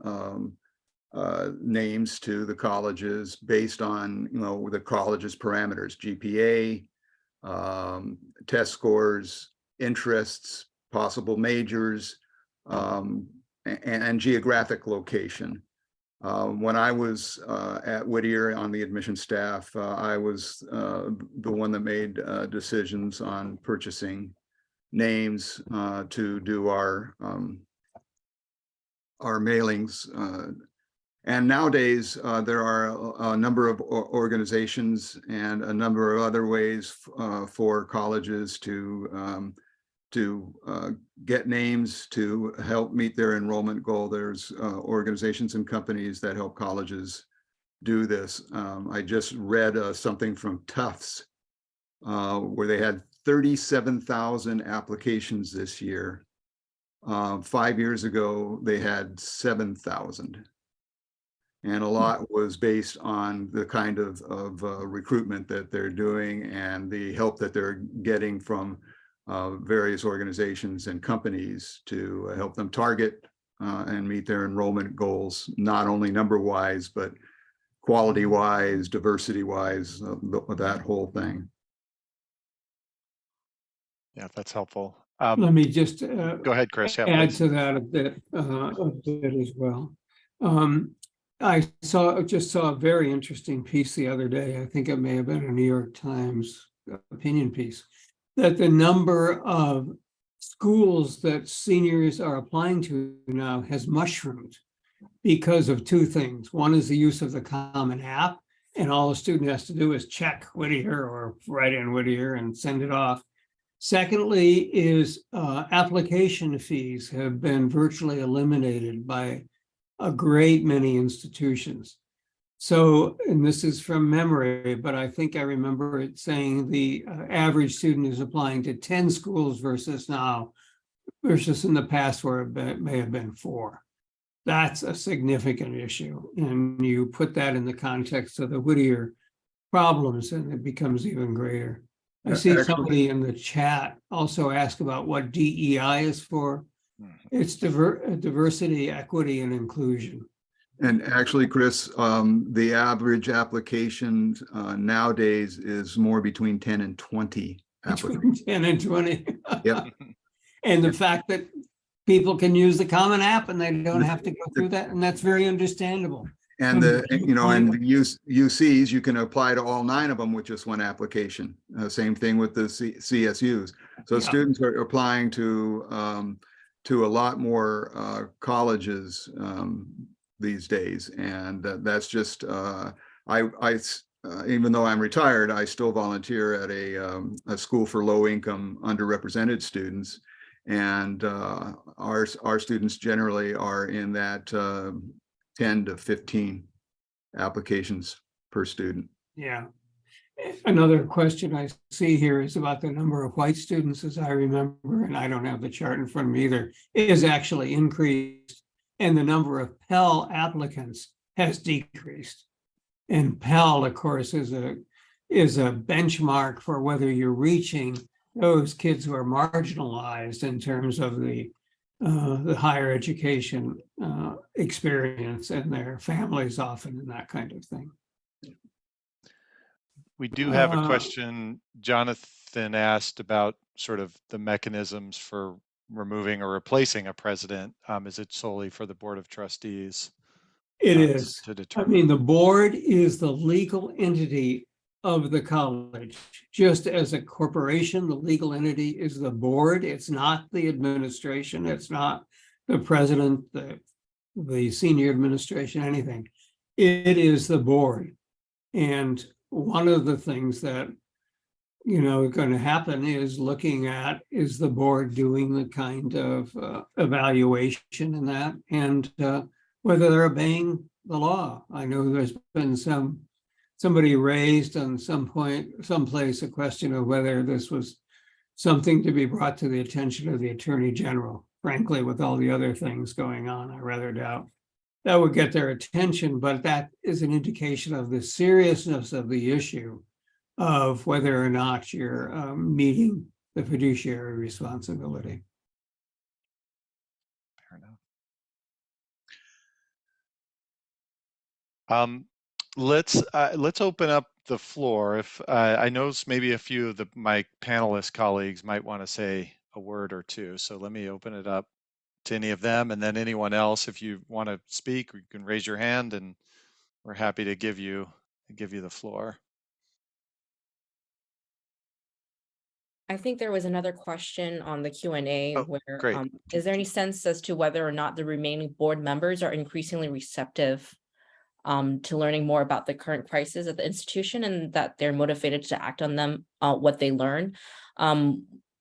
names to the colleges based on, the college's parameters, GPA, test scores, interests, possible majors, and geographic location. When I was at Whittier on the admission staff, I was the one that made decisions on purchasing names to do our mailings. And nowadays, there are a number of organizations and a number of other ways for colleges to get names to help meet their enrollment goal. There's organizations and companies that help colleges do this. I just read something from Tufts where they had 37,000 applications this year. 5 years ago, they had 7,000. And a lot was based on the kind of recruitment that they're doing and the help that they're getting from various organizations and companies to help them target and meet their enrollment goals, not only number-wise, but quality-wise, diversity-wise, that whole thing. Yeah, that's helpful. Let me just Go ahead, Chris. Yeah, add please. to that a bit as well. I just saw a very interesting piece the other day. I think it may have been a New York Times opinion piece, that the number of schools that seniors are applying to now has mushroomed because of two things. One is the use of the Common App, and all the student has to do is check Whittier or write in Whittier and send it off. Secondly is application fees have been virtually eliminated by a great many institutions. So, and this is from memory, but I think I remember it saying the average student is applying to 10 schools versus in the past where it may have been 4. That's a significant issue. And you put that in the context of the Whittier problems and it becomes even greater. I see somebody in the chat also ask about what DEI is for. It's diversity, equity, and inclusion. And actually, Chris, the average application nowadays is more between 10 and 20 applicants. 10 and 20. Yep. And the fact that people can use the Common App and they don't have to go through that, and that's very understandable. And and UCs, you can apply to all 9 of them with just one application. Same thing with the CSUs. So students are applying to a lot more colleges these days, and that's just even though I'm retired, I still volunteer at a school for low-income, underrepresented students, and our students generally are in that 10 to 15 applications per student. Yeah. Another question I see here is about the number of white students, as I remember, and I don't have the chart in front of me either, is actually increased, and the number of Pell applicants has decreased. And Pell, of course, is a benchmark for whether you're reaching those kids who are marginalized in terms of the higher education experience and their families often and that kind of thing. We do have a question. Jonathan asked about sort of the mechanisms for removing or replacing a president. Is it solely for the Board of Trustees? It is. To determine. I mean, the board is the legal entity of the college. Just as a corporation, the legal entity is the board. It's not the administration. It's not the president, the senior administration, anything. It is the board. And one of the things that, going to happen is looking at, is the board doing the kind of evaluation in that, and whether they're obeying the law. I know there's been some somebody raised on some point, someplace, a question of whether this was something to be brought to the attention of the Attorney General. Frankly, with all the other things going on, I rather doubt that would get their attention, but that is an indication of the seriousness of the issue of whether or not you're meeting the fiduciary responsibility. Fair enough. Let's open up the floor. If I know maybe a few of my panelist colleagues might want to say a word or two, so let me open it up to any of them, and then anyone else, if you want to speak, you can raise your hand, and we're happy to give you the floor. I think there was another question on the Q&A Oh, where, great. is there any sense as to whether or not the remaining board members are increasingly receptive to learning more about the current crisis at the institution and that they're motivated to act on them, what they learn?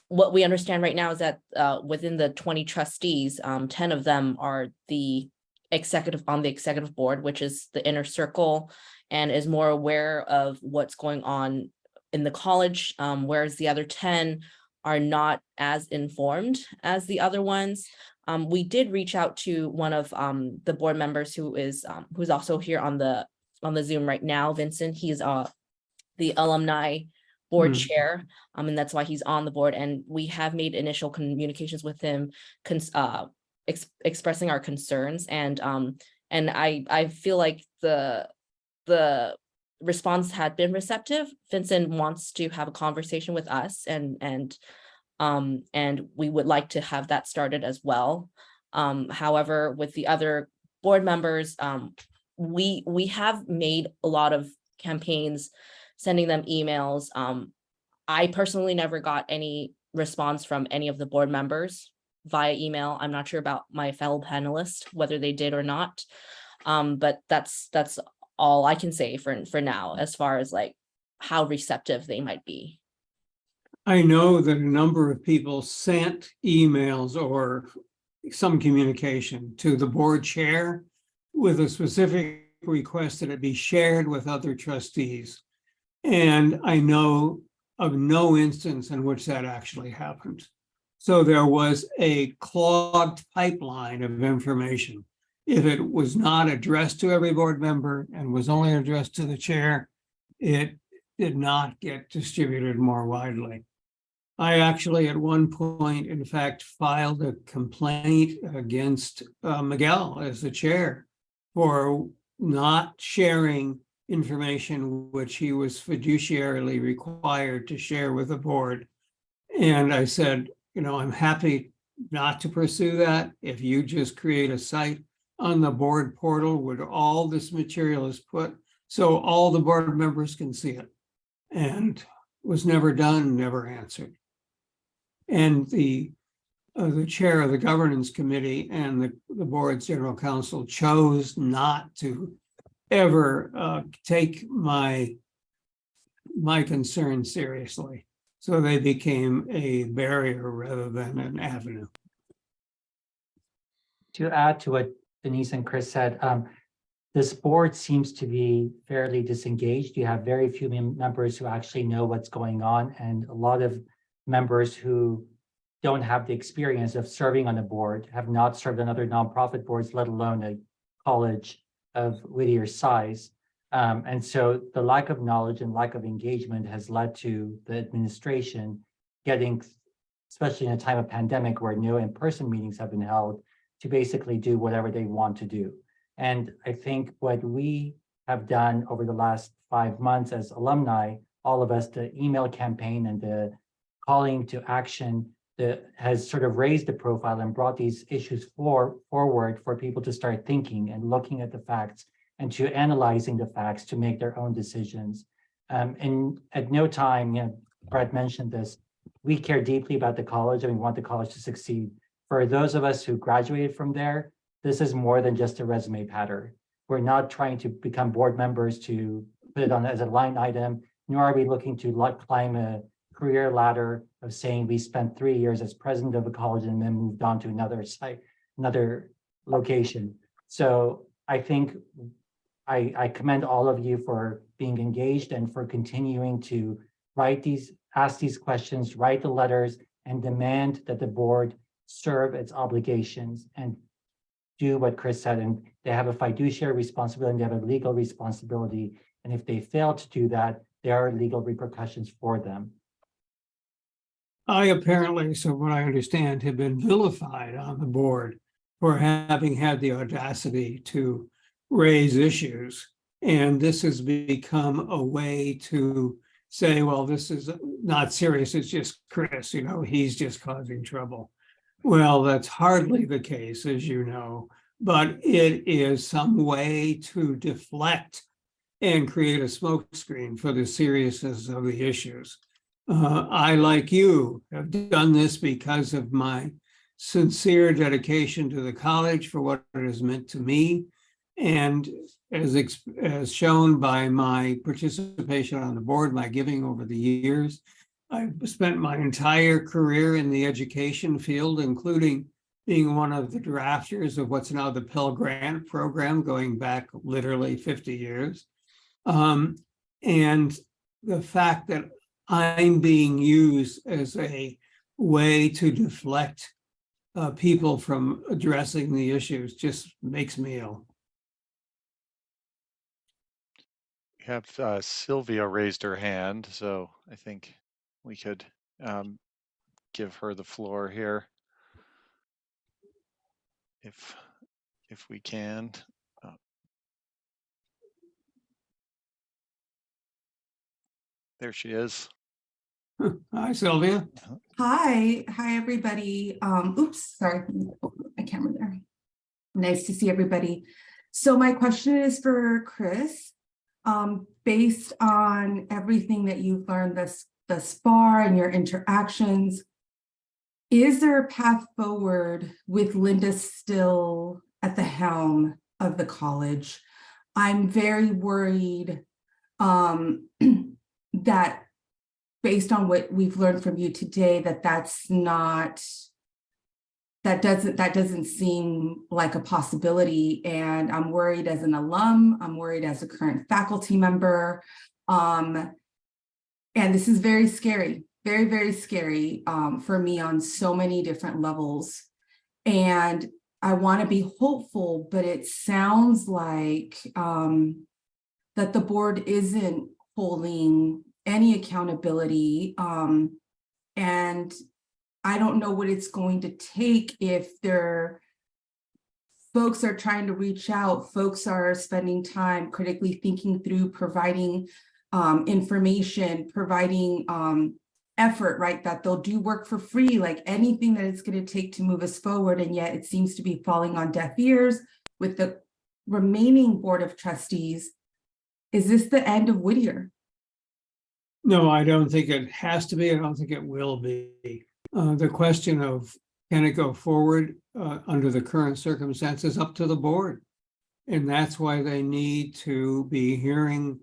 What we understand right now is that within the 20 trustees, 10 of them are the executive board, which is the inner circle and is more aware of what's going on in the college, whereas the other 10 are not as informed as the other ones. We did reach out to one of the board members who's also here on the Zoom right now, Vincent. He's the alumni board chair, and that's why he's on the board. And we have made initial communications with him, expressing our concerns. And I feel like the response had been receptive. Vincent wants to have a conversation with us, and we would like to have that started as well. However, with the other board members, we have made a lot of campaigns, sending them emails. I personally never got any response from any of the board members via email. I'm not sure about my fellow panelists, whether they did or not. But that's all I can say for now, as far as like how receptive they might be. I know that a number of people sent emails or some communication to the board chair with a specific request that it be shared with other trustees. And I know of no instance in which that actually happened. So there was a clogged pipeline of information. If it was not addressed to every board member and was only addressed to the chair, it did not get distributed more widely. I actually, at one point, in fact, filed a complaint against Miguel as the chair for not sharing information which he was fiduciarily required to share with the board. And I said, you know, I'm happy not to pursue that. If you just create a site on the board portal where all this material is put, so all the board members can see it. And was never done, never answered. And the chair of the governance committee and the board's general counsel chose not to ever take my concern seriously. So they became a barrier rather than an avenue. To add to what Denise and Chris said, this board seems to be fairly disengaged. You have very few members who actually know what's going on, and a lot of members who don't have the experience of serving on a board, have not served on other nonprofit boards, let alone a college of Whittier's size. And so the lack of knowledge and lack of engagement has led to the administration getting, especially in a time of pandemic where no in-person meetings have been held, to basically do whatever they want to do. And I think what we have done over the last 5 months as alumni, all of us, the email campaign and the calling to action that has sort of raised the profile and brought these issues forward for people to start thinking and looking at the facts and to analyzing the facts to make their own decisions. And at no time, you know, Brett mentioned this, we care deeply about the college and we want the college to succeed. For those of us who graduated from there, this is more than just a resume pattern. We're not trying to become board members to put it on as a line item, nor are we looking to climb a career ladder of saying we spent 3 years as president of a college and then moved on to another site, another location. So I think I commend all of you for being engaged and for continuing to ask these questions, write the letters, and demand that the board serve its obligations and do what Chris said. And they have a fiduciary responsibility and they have a legal responsibility. And if they fail to do that, there are legal repercussions for them. I apparently, so what I understand, have been vilified on the board for having had the audacity to raise issues. And this has become a way to say, well, this is not serious, it's just Chris, he's just causing trouble. Well, that's hardly the case, as you know, but it is some way to deflect and create a smokescreen for the seriousness of the issues. I, like you, have done this because of my sincere dedication to the college for what it has meant to me. And as shown by my participation on the board, my giving over the years, I've spent my entire career in the education field, including being one of the drafters of what's now the Pell Grant program, going back literally 50 years. And the fact that I'm being used as a way to deflect people from addressing the issues just makes me ill. We have Sylvia raised her hand, so I think we could give her the floor here if we can. There she is. Hi, Sylvia. Hi, everybody. Oops, sorry, my camera there. Nice to see everybody. So my question is for Chris. Based on everything that you've learned thus far and your interactions, is there a path forward with Linda still at the helm of the college? I'm very worried that based on what we've learned from you today, that doesn't seem like a possibility. And I'm worried as an alum, I'm worried as a current faculty member. And this is very scary, very, very scary for me on so many different levels. And I want to be hopeful, but it sounds like that the board isn't holding any accountability. And I don't know what it's going to take if folks are trying to reach out, folks are spending time critically thinking through, providing information, providing effort, right? That they'll do work for free, like anything that it's going to take to move us forward. And yet it seems to be falling on deaf ears with the remaining board of trustees. Is this the end of Whittier? No, I don't think it has to be. I don't think it will be. The question of can it go forward under the current circumstances up to the board. And that's why they need to be hearing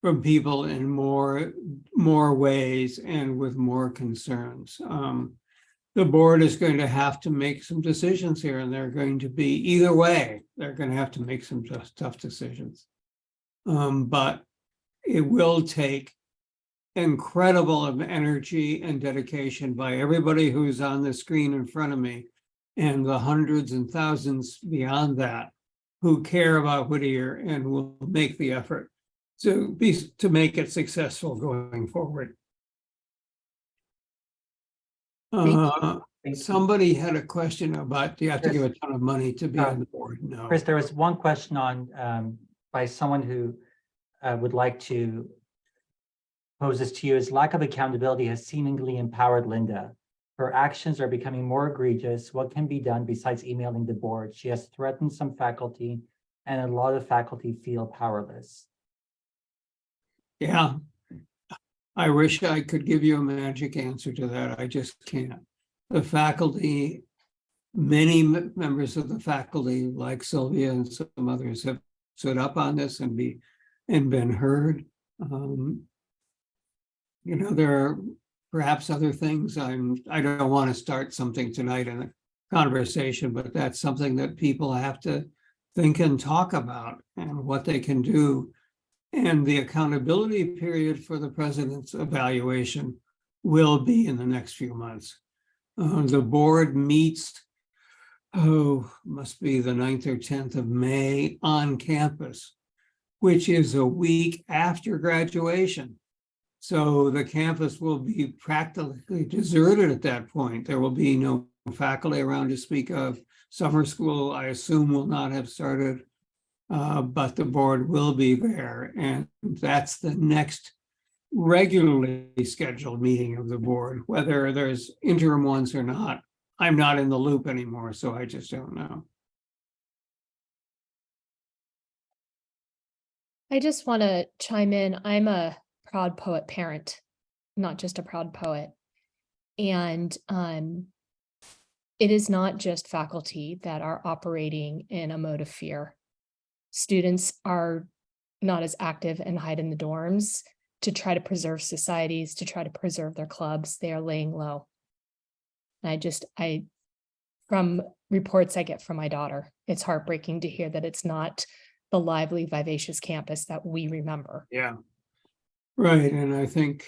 from people in more ways and with more concerns. The board is going to have to make some decisions here, and they're going to be either way. They're going to have to make some tough decisions. But it will take incredible energy and dedication by everybody who's on the screen in front of me and the hundreds and thousands beyond that who care about Whittier and will make the effort to make it successful going forward. Somebody had a question about, do you have to give a ton of money to be on the board? No. Chris, there was one question on by someone who would like to pose this to you. Is lack of accountability has seemingly empowered Linda. Her actions are becoming more egregious. What can be done besides emailing the board? She has threatened some faculty, and a lot of faculty feel powerless. Yeah, I wish I could give you a magic answer to that. I just can't. The faculty, many members of the faculty, like Sylvia and some others, have stood up on this and been heard. There are perhaps other things. I don't want to start something tonight in a conversation, but that's something that people have to think and talk about, and what they can do And the accountability period for the president's evaluation will be in the next few months. The board meets, must be the 9th or 10th of May on campus, which is a week after graduation. So the campus will be practically deserted at that point. There will be no faculty around to speak of. Summer school, I assume, will not have started, but the board will be there. And that's the next regularly scheduled meeting of the board, whether there's interim ones or not. I'm not in the loop anymore, so I just don't know. I just want to chime in. I'm a proud poet parent, not just a proud poet. And it is not just faculty that are operating in a mode of fear. Students are not as active and hide in the dorms to try to preserve societies, to try to preserve their clubs. They are laying low. And from reports I get from my daughter, it's heartbreaking to hear that it's not the lively, vivacious campus that we remember. Yeah. Right. And I think,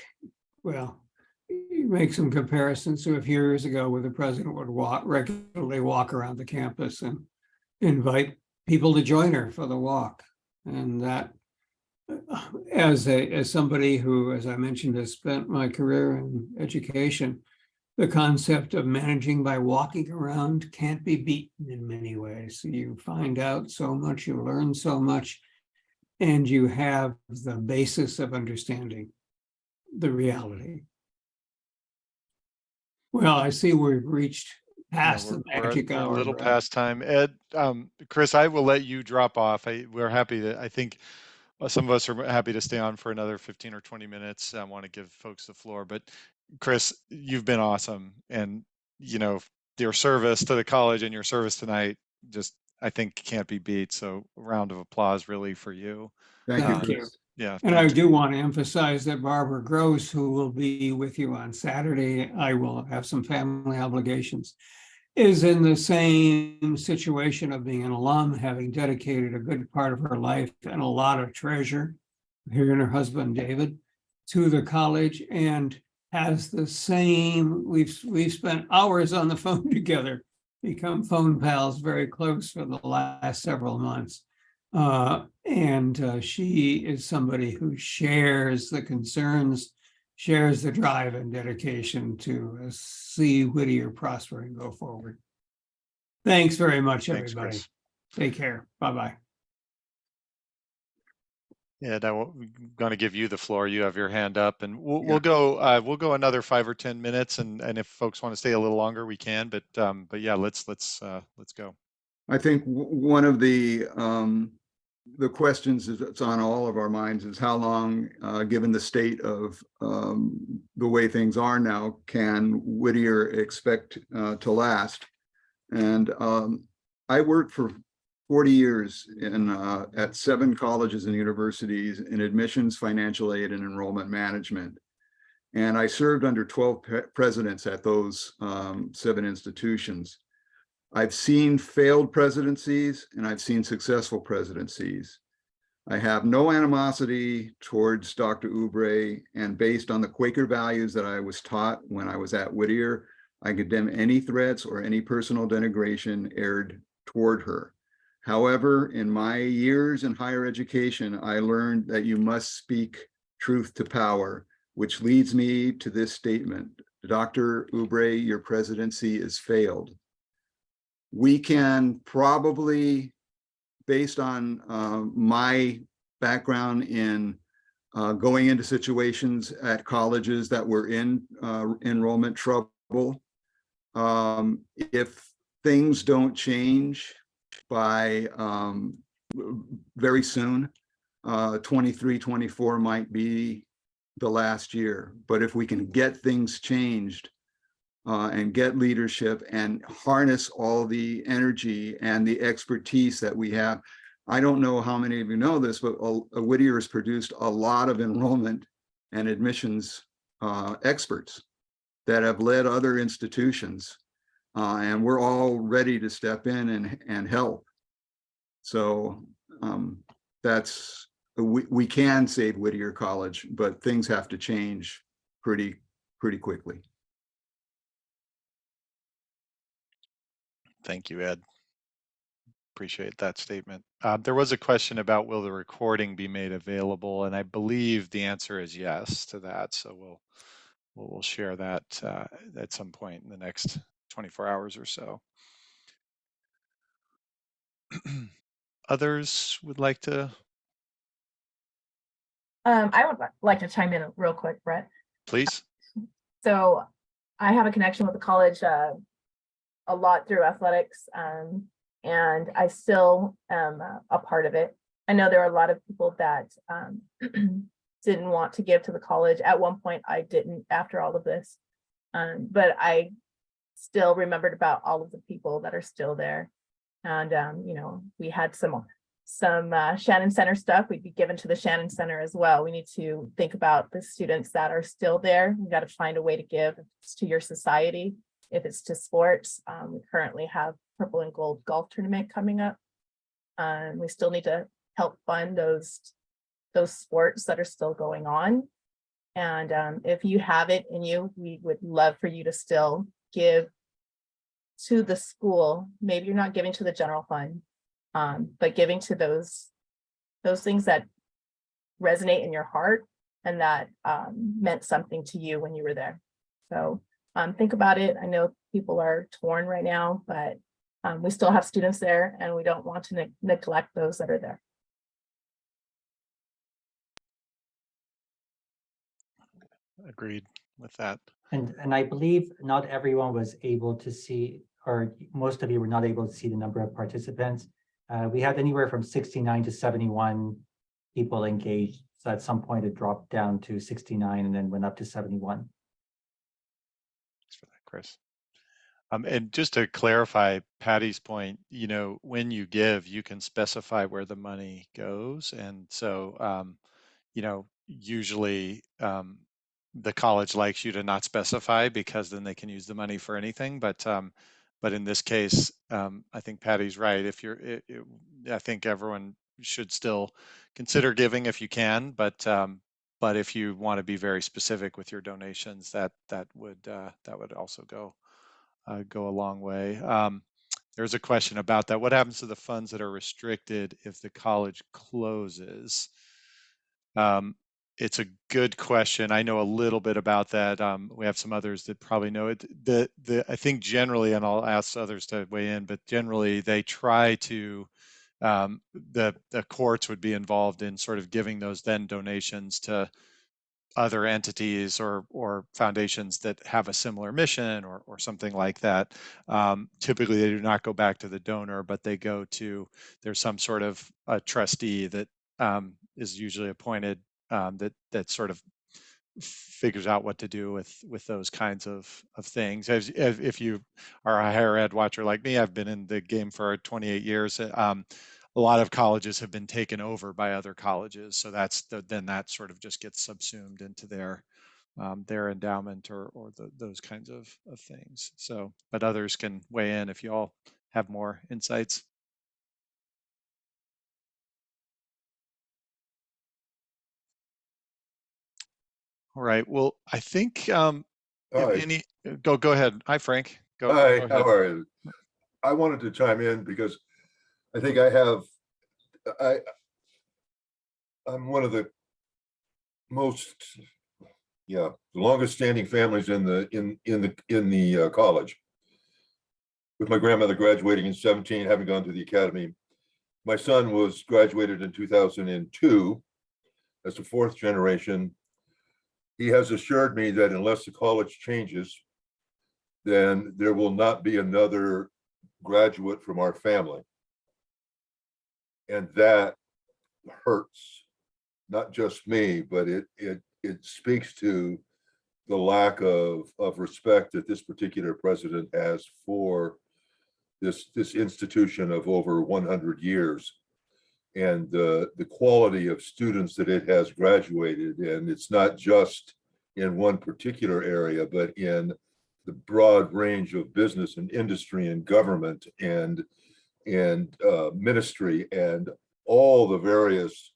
well, you make some comparisons to a few years ago where the president would regularly walk around the campus and invite people to join her for the walk. And that, as somebody who, as I mentioned, has spent my career in education, the concept of managing by walking around can't be beaten in many ways. You find out so much, you learn so much, and you have the basis of understanding the reality. Well, I see we've reached past the magic we're hour. a little Brett. past time. Ed, Chris, I will let you drop off. We're happy that, I think some of us are happy to stay on for another 15 or 20 minutes. I want to give folks the floor, but Chris, you've been awesome. And, your service to the college and your service tonight, just, I think can't be beat. So a round of applause really for you. Thank Thank you, you. Chris. Yeah. And I do want to emphasize that Barbara Gross, who will be with you on Saturday, I will have some family obligations, is in the same situation of being an alum, having dedicated a good part of her life and a lot of treasure, her and her husband, David, to the college, and has the same, we've spent hours on the phone together, become phone pals, very close for the last several months. And she is somebody who shares the concerns, shares the drive and dedication to see Whittier prosper and go forward. Thanks very much, Thanks, everybody. Chris. Take care. Bye-bye. Yeah, I'm going to give you the floor. You have your hand up, and we'll Yeah. we'll go another 5 or 10 minutes, and if folks want to stay a little longer, we can. But yeah, let's go. I think one of the questions that's on all of our minds is how long, given the state of the way things are now, can Whittier expect to last? And I worked for 40 years at 7 colleges and universities in admissions, financial aid, and enrollment management. And I served under 12 presidents at those 7 institutions. I've seen failed presidencies and I've seen successful presidencies. I have no animosity towards Dr. Oubre, and based on the Quaker values that I was taught when I was at Whittier, I condemn any threats or any personal denigration aired toward her. However, in my years in higher education, I learned that you must speak truth to power, which leads me to this statement. Dr. Oubre, your presidency is failed. We can probably, based on my background in going into situations at colleges that were in enrollment trouble, if things don't change by very soon, 23, 24 might be the last year. But if we can get things changed and get leadership and harness all the energy and the expertise that we have. I don't know how many of you know this, but Whittier has produced a lot of enrollment and admissions experts that have led other institutions, and we're all ready to step in and help. So that's we can save Whittier College, but things have to change pretty quickly. Thank you, Ed. Appreciate that statement. There was a question about will the recording be made available, and I believe the answer is yes to that. So we'll share that at some point in the next 24 hours or so. Others would like to? I would like to chime in real quick, Brett. Please. So I have a connection with the college a lot through athletics, and I still am a part of it. I know there are a lot of people that didn't want to give to the college. At one point, I didn't after all of this, but I still remembered about all of the people that are still there. And, you know, we had some Shannon Center stuff. We'd be given to the Shannon Center as well. We need to think about the students that are still there. We got to find a way to give. If it's to your society, if it's to sports. We currently have Purple and Gold golf tournament coming up. We still need to help fund those sports that are still going on. And if you have it in you, we would love for you to still give to the school. Maybe you're not giving to the general fund, but giving to those things that resonate in your heart and that meant something to you when you were there. So think about it. I know people are torn right now, but we still have students there, and we don't want to neglect those that are there. Agreed with that. And I believe not everyone was able to see, or most of you were not able to see the number of participants. We had anywhere from 69 to 71 people engaged. So at some point it dropped down to 69 and then went up to 71. Thanks for that, Chris. And just to clarify Patty's point, you know, when you give, you can specify where the money goes. And so, you know, usually the college likes you to not specify, because then they can use the money for anything. But in this case, I think Patty's right. If you're, I think everyone should still consider giving if you can. But if you want to be very specific with your donations, that would also go a long way. There's a question about that. What happens to the funds that are restricted if the college closes? It's a good question. I know a little bit about that. We have some others that probably know it. I think generally, and I'll ask others to weigh in, but generally they try to, the courts would be involved in sort of giving those then donations to other entities or foundations that have a similar mission or something like that. Typically, they do not go back to the donor, but they go to, there's some sort of a trustee that is usually appointed that sort of figures out what to do with those kinds of things. If you are a higher ed watcher like me, I've been in the game for 28 years. A lot of colleges have been taken over by other colleges, so then that sort of just gets subsumed into their endowment or those kinds of things. So, but others can weigh in if you all have more insights. All right. Well, I think if any, go ahead. Hi, Frank. Go ahead. How are you? I wanted to chime in because I think I'm one of the longest standing families in the college. With my grandmother graduating in 17, having gone to the academy. My son was graduated in 2002 as the fourth generation. He has assured me that unless the college changes, then there will not be another graduate from our family. And that hurts, not just me, but it speaks to the lack of respect that this particular president has for this institution of over 100 years. And the quality of students that it has graduated. And it's not just in one particular area, but in the broad range of business and industry and government and ministry and all the various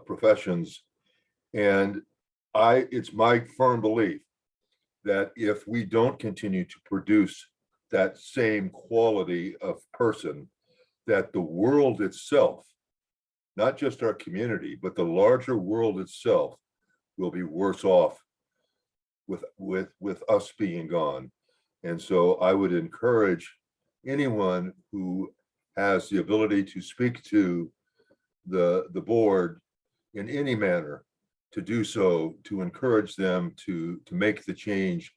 professions. And it's my firm belief that if we don't continue to produce that same quality of person, that the world itself, not just our community, but the larger world itself will be worse off with us being gone. And so I would encourage anyone who has the ability to speak to the board in any manner to do so, to encourage them to make the change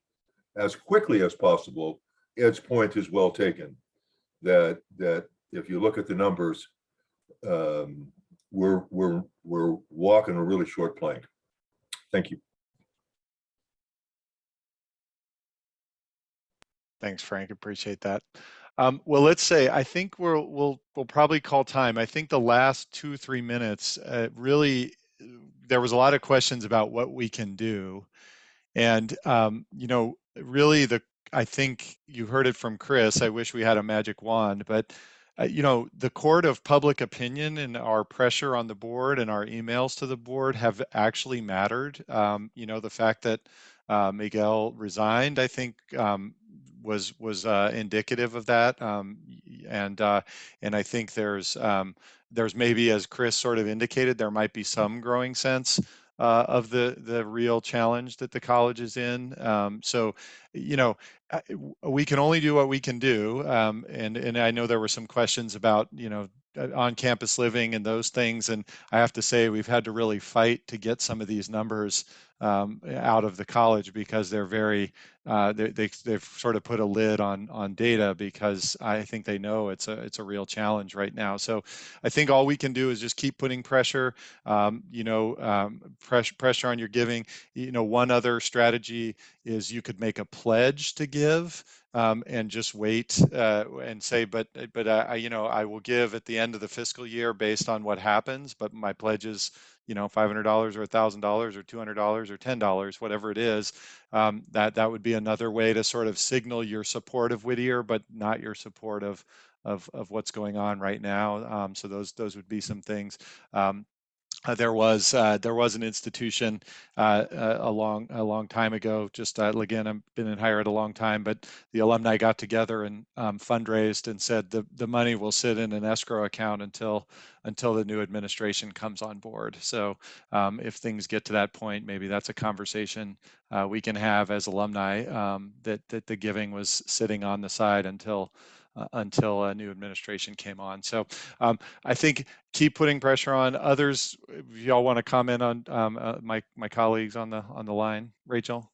as quickly as possible. Ed's point is well taken, that if you look at the numbers, we're walking a really short plank. Thank you. Thanks, Frank. Appreciate that. Well, let's say, I think we'll probably call time. I think the last 2-3 minutes, really, there was a lot of questions about what we can do. And, really I think you heard it from Chris. I wish we had a magic wand, but the court of public opinion and our pressure on the board and our emails to the board have actually mattered. The fact that Miguel resigned, I think, was indicative of that. And I think there's maybe, as Chris sort of indicated, there might be some growing sense of the real challenge that the college is in. So, we can only do what we can do. And I know there were some questions about, on-campus living and those things. And I have to say, we've had to really fight to get some of these numbers out of the college, because they're very, they've sort of put a lid on data, because I think they know it's a real challenge right now. So I think all we can do is just keep putting pressure, pressure on your giving. One other strategy is you could make a pledge to give, and just wait and say, but I will give at the end of the fiscal year based on what happens, but my pledge is $500 or $1,000 or $200 or $10, whatever it is. That would be another way to sort of signal your support of Whittier, but not your support of what's going on right now. So those would be some things. There was an institution a long time ago. Just again, I've been in higher ed a long time, but the alumni got together and fundraised and said the money will sit in an escrow account until the new administration comes on board. So if things get to that point, maybe that's a conversation we can have as alumni, that the giving was sitting on the side until a new administration came on. So I think keep putting pressure on others. If y'all want to comment on my colleagues on the line, Rachel?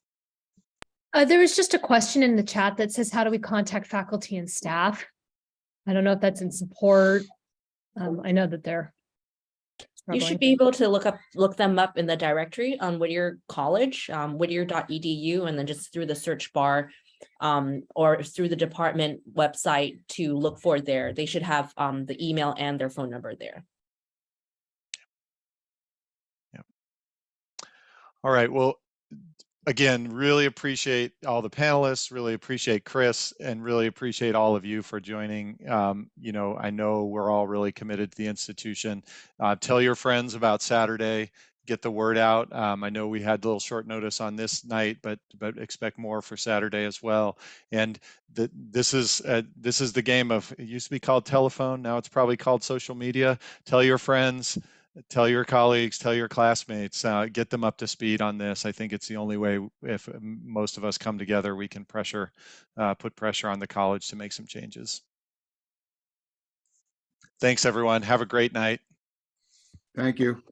There was just a question in the chat that says, how do we contact faculty and staff? I don't know if that's in support. I know that they're You should be able to look them up in the directory on Whittier College, whittier.edu, and then just through the search bar, or through the department website to look for there. They should have the email and their phone number there. Yeah. All right. Well, again, really appreciate all the panelists, really appreciate Chris, and really appreciate all of you for joining. I know we're all really committed to the institution. Tell your friends about Saturday. Get the word out. I know we had a little short notice on this night, but expect more for Saturday as well. And this is the game of, it used to be called telephone, now it's probably called social media. Tell your friends, tell your colleagues, tell your classmates, get them up to speed on this. I think it's the only way, if most of us come together, we can put pressure on the college to make some changes. Thanks, everyone. Have a great night. Thank you.